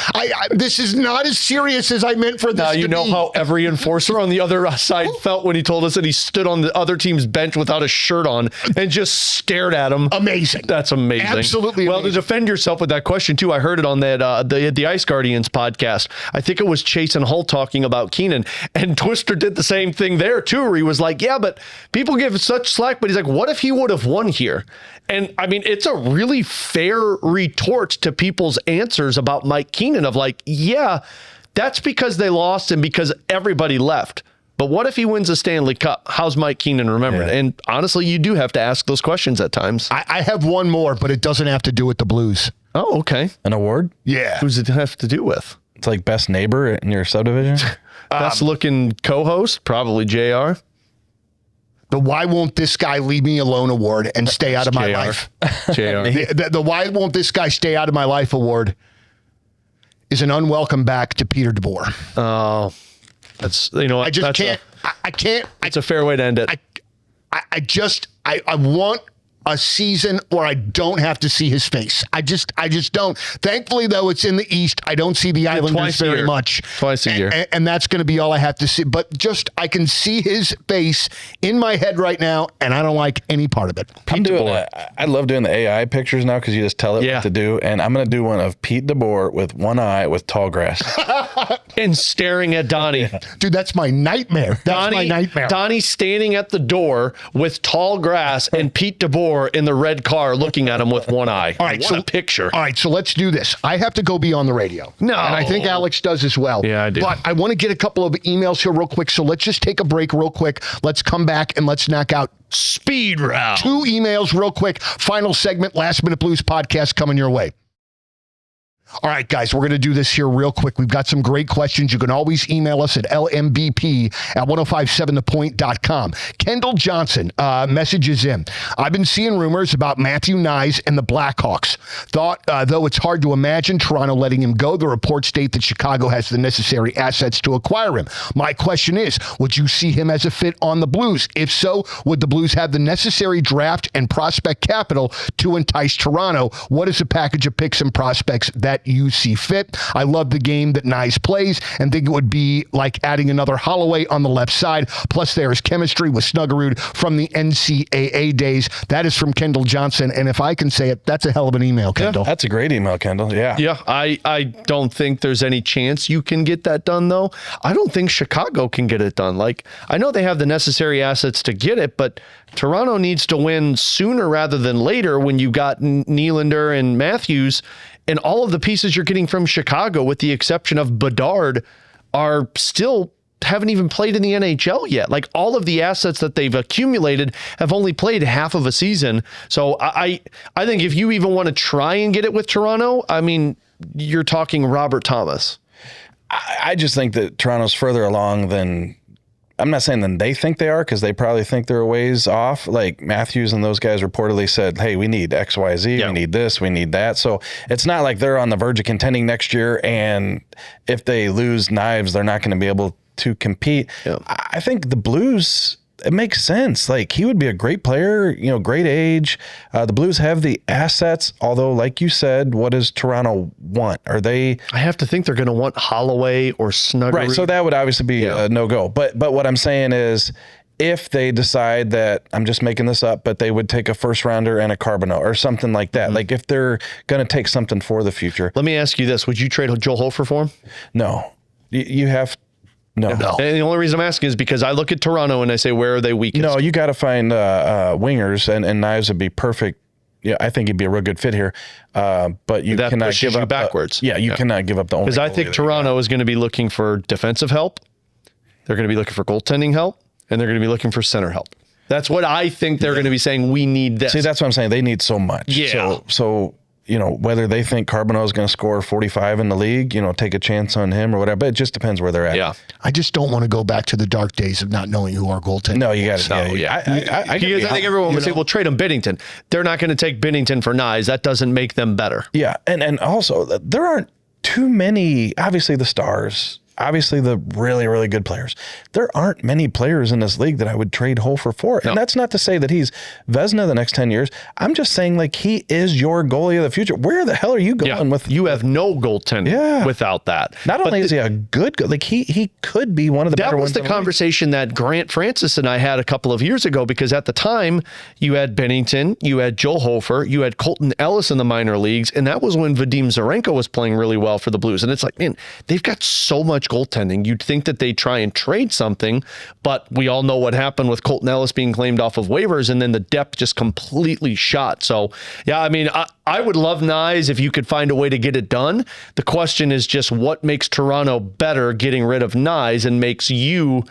[SPEAKER 3] This is not as serious as I meant for this
[SPEAKER 5] now,
[SPEAKER 3] to be.
[SPEAKER 5] you know how every enforcer on the other side felt when he told us that he stood on the other team's bench without a shirt on and just stared at him.
[SPEAKER 3] Amazing.
[SPEAKER 5] That's amazing.
[SPEAKER 3] Absolutely amazing.
[SPEAKER 5] Well, to defend yourself with that question too, I heard it on that the Ice Guardians podcast. I think it was Chase and Hull talking about Keenan, and Twister did the same thing there too, where he was like, yeah, but people give such slack, but he's like, what if he would have won here? And I mean, it's a really fair retort to people's answers about Mike Keenan of like, yeah, that's because they lost and because everybody left. But what if he wins a Stanley Cup? How's Mike Keenan remembered? Yeah. And honestly, you do have to ask those questions at times.
[SPEAKER 3] I have one more, but it doesn't have to do with the Blues.
[SPEAKER 5] Oh, okay.
[SPEAKER 4] An award?
[SPEAKER 3] Yeah.
[SPEAKER 5] Who's it have to do with?
[SPEAKER 4] It's like best neighbor in your subdivision?
[SPEAKER 5] Best looking co-host? Probably JR.
[SPEAKER 3] The Why Won't This Guy Leave Me Alone award and stay out of my life.
[SPEAKER 5] JR.
[SPEAKER 3] The Why Won't This Guy Stay Out of My Life award is an unwelcome back to Peter DeBoer.
[SPEAKER 5] Oh, that's, you know,
[SPEAKER 3] I just can't. I can't.
[SPEAKER 5] It's a fair way to end it.
[SPEAKER 3] I want a season where I don't have to see his face. I just don't. Thankfully, though, it's in the East. I don't see the Islanders very much.
[SPEAKER 5] Twice a year.
[SPEAKER 3] And that's going to be all I have to see. But just, I can see his face in my head right now, and I don't like any part of it.
[SPEAKER 4] I love doing the AI pictures now because you just tell it what to do. And I'm going to do one of Pete DeBoer with one eye with tall grass.
[SPEAKER 5] And staring at Donny.
[SPEAKER 3] Dude, that's my nightmare. That's my nightmare.
[SPEAKER 5] Donny standing at the door with tall grass and Pete DeBoer in the red car looking at him with one eye.
[SPEAKER 3] All right,
[SPEAKER 5] what a picture.
[SPEAKER 3] All right, so let's do this. I have to go be on the radio.
[SPEAKER 5] No.
[SPEAKER 3] And I think Alex does as well.
[SPEAKER 5] Yeah, I do.
[SPEAKER 3] But I want to get a couple of emails here real quick, so let's just take a break real quick. Let's come back and let's knock out
[SPEAKER 5] Speed round.
[SPEAKER 3] 2 emails real quick. Final segment, Last Minute Blues podcast coming your way. All right, guys, we're going to do this here real quick. We've got some great questions. You can always email us at lmbp@1057thepoint.com. Kendall Johnson messages in. I've been seeing rumors about Matthew Knies and the Blackhawks. Thought, though it's hard to imagine Toronto letting him go, the reports state that Chicago has the necessary assets to acquire him. My question is, would you see him as a fit on the Blues? If so, would the Blues have the necessary draft and prospect capital to entice Toronto? What is a package of picks and prospects that you see fit? I love the game that Knies plays and think it would be like adding another Holloway on the left side. Plus, there is chemistry with Snuggerud from the NCAA days. That is from Kendall Johnson. And if I can say it, that's a hell of an email, Kendall.
[SPEAKER 4] That's a great email, Kendall. Yeah.
[SPEAKER 5] Yeah, I don't think there's any chance you can get that done, though. I don't think Chicago can get it done. Like, I know they have the necessary assets to get it, but Toronto needs to win sooner rather than later when you got Nylander and Matthews, and all of the pieces you're getting from Chicago, with the exception of Bedard, are still haven't even played in the NHL yet. Like, all of the assets that they've accumulated have only played half of a season. So I think if you even want to try and get it with Toronto, I mean, you're talking Robert Thomas.
[SPEAKER 4] I just think that Toronto's further along than, I'm not saying than they think they are, because they probably think they're a ways off. Like, Matthews and those guys reportedly said, hey, we need X, Y, Z, we need this, we need that. So it's not like they're on the verge of contending next year, and if they lose Knives, they're not going to be able to compete. I think the Blues, it makes sense. Like, he would be a great player, great age. The Blues have the assets, although, like you said, what does Toronto want? Are they...
[SPEAKER 5] I have to think they're going to want Holloway or Snuggerud.
[SPEAKER 4] Right, so that would obviously be a no-go. But what I'm saying is, if they decide that, I'm just making this up, but they would take a first-rounder and a Carbonneau or something like that. Like, if they're going to take something for the future.
[SPEAKER 5] Let me ask you this. Would you trade Joel Hofer for him?
[SPEAKER 4] No. You have... No.
[SPEAKER 5] And the only reason I'm asking is because I look at Toronto and I say, where are they weakest?
[SPEAKER 4] No, you got to find wingers, and Knives would be perfect. Yeah, I think he'd be a real good fit here. But you
[SPEAKER 5] that
[SPEAKER 4] cannot give up
[SPEAKER 5] backwards.
[SPEAKER 4] You cannot give up the only.
[SPEAKER 5] Because I think Toronto is going to be looking for defensive help. They're going to be looking for goaltending help, and they're going to be looking for center help. That's what I think they're going to be saying. We need this.
[SPEAKER 4] See, that's what I'm saying. They need so much.
[SPEAKER 5] Yeah.
[SPEAKER 4] So whether they think Carbonneau is going to score 45 in the league, take a chance on him or whatever. But it just depends where they're at.
[SPEAKER 5] Yeah.
[SPEAKER 3] I just don't want to go back to the dark days of not knowing who our goaltender.
[SPEAKER 4] No, you got to.
[SPEAKER 5] So,
[SPEAKER 4] I
[SPEAKER 5] think everyone would say, well, trade him Binnington. They're not going to take Binnington for Knies. That doesn't make them better.
[SPEAKER 4] Yeah, and also there aren't too many. Obviously, the stars. Obviously, the really, really good players. There aren't many players in this league that I would trade Hofer for. And that's not to say that he's Vezina the next 10 years. I'm just saying, like, he is your goalie of the future. Where the hell are you going with?
[SPEAKER 5] You have no goaltending without that.
[SPEAKER 4] Not only is he a good, like, he could be one of the better ones.
[SPEAKER 5] That was the conversation that Grant Francis and I had a couple of years ago, because at the time, you had Binnington, you had Joel Hofer, you had Colton Ellis in the minor leagues, and that was when Vadim Zarenko was playing really well for the Blues. And it's like, man, they've got so much goaltending. You'd think that they try and trade something, but we all know what happened with Colton Ellis being claimed off of waivers, and then the depth just completely shot. So, yeah, I mean, I would love Knies if you could find a way to get it done. The question is just what makes Toronto better getting rid of Knies and makes you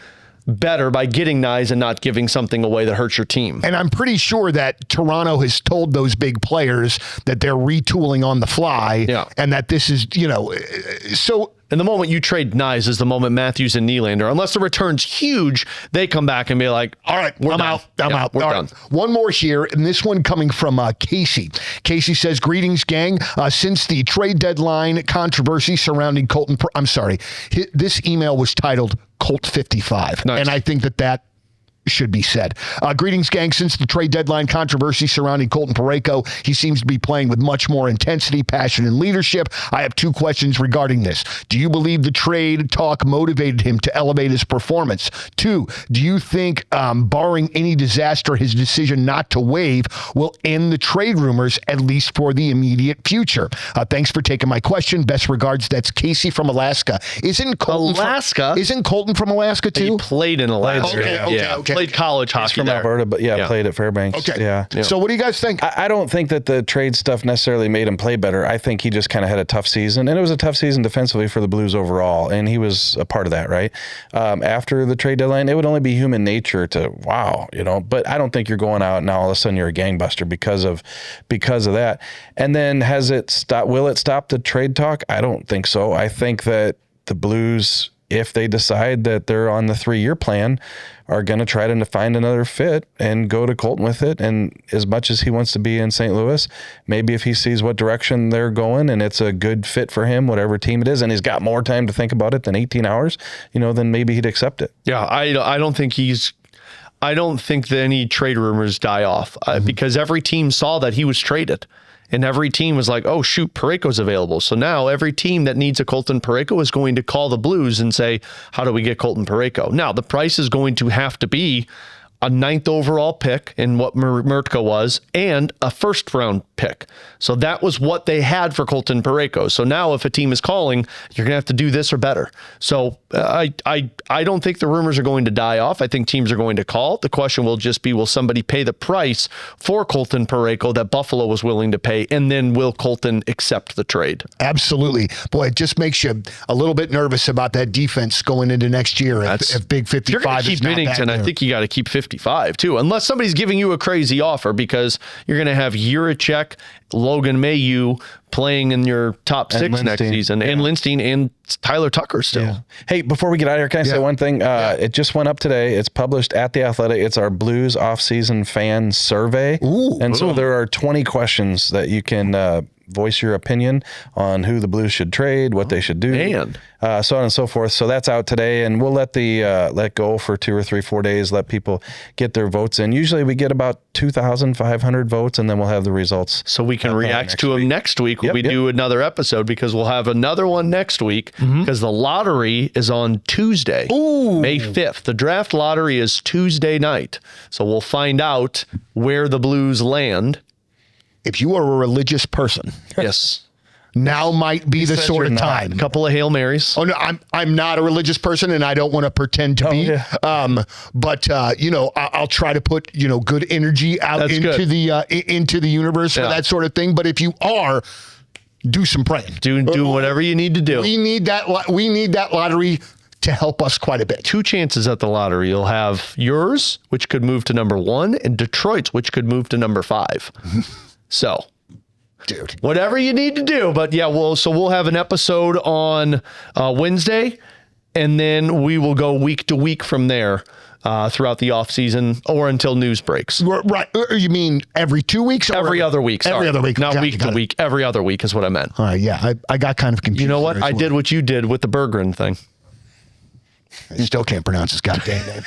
[SPEAKER 5] better by getting Knies and not giving something away that hurts your team.
[SPEAKER 3] And I'm pretty sure that Toronto has told those big players that they're retooling on the fly and that this is, so...
[SPEAKER 5] And the moment you trade Knies is the moment Matthews and Nylander, unless the return's huge, they come back and be like, all right, I'm out. I'm out. We're done.
[SPEAKER 3] One more here, and this one coming from Casey. Casey says, greetings, gang. Since the trade deadline controversy surrounding Colton, this email was titled Colt 55. Nice. And I think that should be said. Greetings, gang. Since the trade deadline controversy surrounding Colton Parayko, he seems to be playing with much more intensity, passion, and leadership. I have two questions regarding this. Do you believe the trade talk motivated him to elevate his performance? Two, do you think, barring any disaster, his decision not to waive will end the trade rumors, at least for the immediate future? Thanks for taking my question. Best regards. That's Casey from Alaska. Isn't Colton from Alaska too?
[SPEAKER 5] He played in Alaska.
[SPEAKER 3] Okay.
[SPEAKER 5] played college hockey
[SPEAKER 4] from
[SPEAKER 5] there.
[SPEAKER 4] Alberta, but played at Fairbanks.
[SPEAKER 3] Okay.
[SPEAKER 4] Yeah.
[SPEAKER 3] So what do you guys think?
[SPEAKER 4] I don't think that the trade stuff necessarily made him play better. I think he just kind of had a tough season, and it was a tough season defensively for the Blues overall, and he was a part of that, right? After the trade deadline, it would only be human nature to, but I don't think you're going out and now all of a sudden you're a gangbuster because of that. And then will it stop the trade talk? I don't think so. I think that the Blues, if they decide that they're on the 3-year plan, are going to try to find another fit and go to Colton with it. And as much as he wants to be in St. Louis, maybe if he sees what direction they're going and it's a good fit for him, whatever team it is, and he's got more time to think about it than 18 hours, then maybe he'd accept it.
[SPEAKER 5] Yeah, I don't think that any trade rumors die off because every team saw that he was traded. And every team was like, oh, shoot, Parayko's available. So now every team that needs a Colton Parayko is going to call the Blues and say, how do we get Colton Parayko? Now, the price is going to have to be a 9th overall pick in what Murtka was and a 1st round pick. So that was what they had for Colton Parayko. So now if a team is calling, you're going to have to do this or better. So I don't think the rumors are going to die off. I think teams are going to call. The question will just be, will somebody pay the price for Colton Parayko that Buffalo was willing to pay? And then will Colton accept the trade?
[SPEAKER 3] Absolutely. Boy, it just makes you a little bit nervous about that defense going into next year. If Big 55
[SPEAKER 5] you're going to keep Binnington, I think you got to keep 55 too, unless somebody's giving you a crazy offer, because you're going to have Juracek, Logan Mailloux playing in your top 6 next season, and Lindstein and Tyler Tucker still.
[SPEAKER 4] Yeah. Hey, before we get out of here, can I say one thing? It just went up today. It's published at The Athletic. It's our Blues offseason fan survey. So there are 20 questions that you can voice your opinion on who the Blues should trade, what they should do, so on and so forth. So that's out today, and we'll let go for 2 or 3, 4 days, let people get their votes in. Usually we get about 2,500 votes, and then we'll have the results.
[SPEAKER 5] So we can react to them next week when we do another episode, because we'll have another one next week, because the lottery is on Tuesday, May 5th. The draft lottery is Tuesday night. So we'll find out where the Blues land.
[SPEAKER 3] If you are a religious person,
[SPEAKER 5] yes,
[SPEAKER 3] now might be the sort of time.
[SPEAKER 5] A couple of Hail Marys.
[SPEAKER 3] Oh no, I'm not a religious person, and I don't want to pretend to be. Yeah. But I'll try to put good energy out into the universe for that sort of thing. But if you are, do some praying.
[SPEAKER 5] Do whatever you need to do.
[SPEAKER 3] We need that lottery to help us quite a bit.
[SPEAKER 5] 2 chances at the lottery. You'll have yours, which could move to number 1, and Detroit's, which could move to number 5. So,
[SPEAKER 3] dude,
[SPEAKER 5] whatever you need to do. But we'll have an episode on Wednesday, and then we will go week to week from there throughout the off season or until news breaks.
[SPEAKER 3] Right. You mean every 2 weeks?
[SPEAKER 5] Every other week. Sorry.
[SPEAKER 3] Every other week.
[SPEAKER 5] Not week to week. Every other week is what I meant.
[SPEAKER 3] All right. Yeah. I got kind of confused.
[SPEAKER 5] You know what? I did what you did with the Berggren thing.
[SPEAKER 3] I still can't pronounce his goddamn name.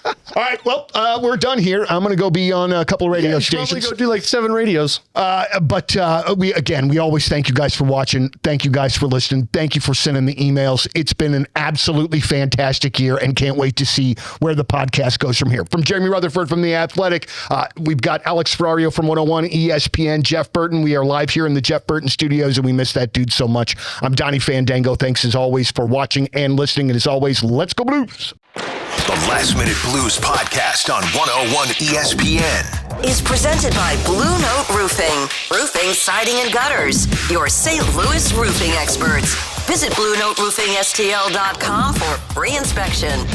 [SPEAKER 3] All right, well, we're done here. I'm going to go be on a couple of radio stations.
[SPEAKER 5] Probably go do like 7 radios.
[SPEAKER 3] But we always thank you guys for watching. Thank you guys for listening. Thank you for sending the emails. It's been an absolutely fantastic year, and can't wait to see where the podcast goes from here. From Jeremy Rutherford from The Athletic, we've got Alex Ferrario from 101 ESPN, Jeff Burton. We are live here in the Jeff Burton studios, and we miss that dude so much. I'm Donny Fandango. Thanks as always for watching and listening. And as always, let's go Blues.
[SPEAKER 1] The Last Minute Blues podcast on 101 ESPN
[SPEAKER 2] is presented by Blue Note Roofing. Roofing, siding, and gutters. Your St. Louis roofing experts. Visit BlueNoteRoofingSTL.com for free inspection.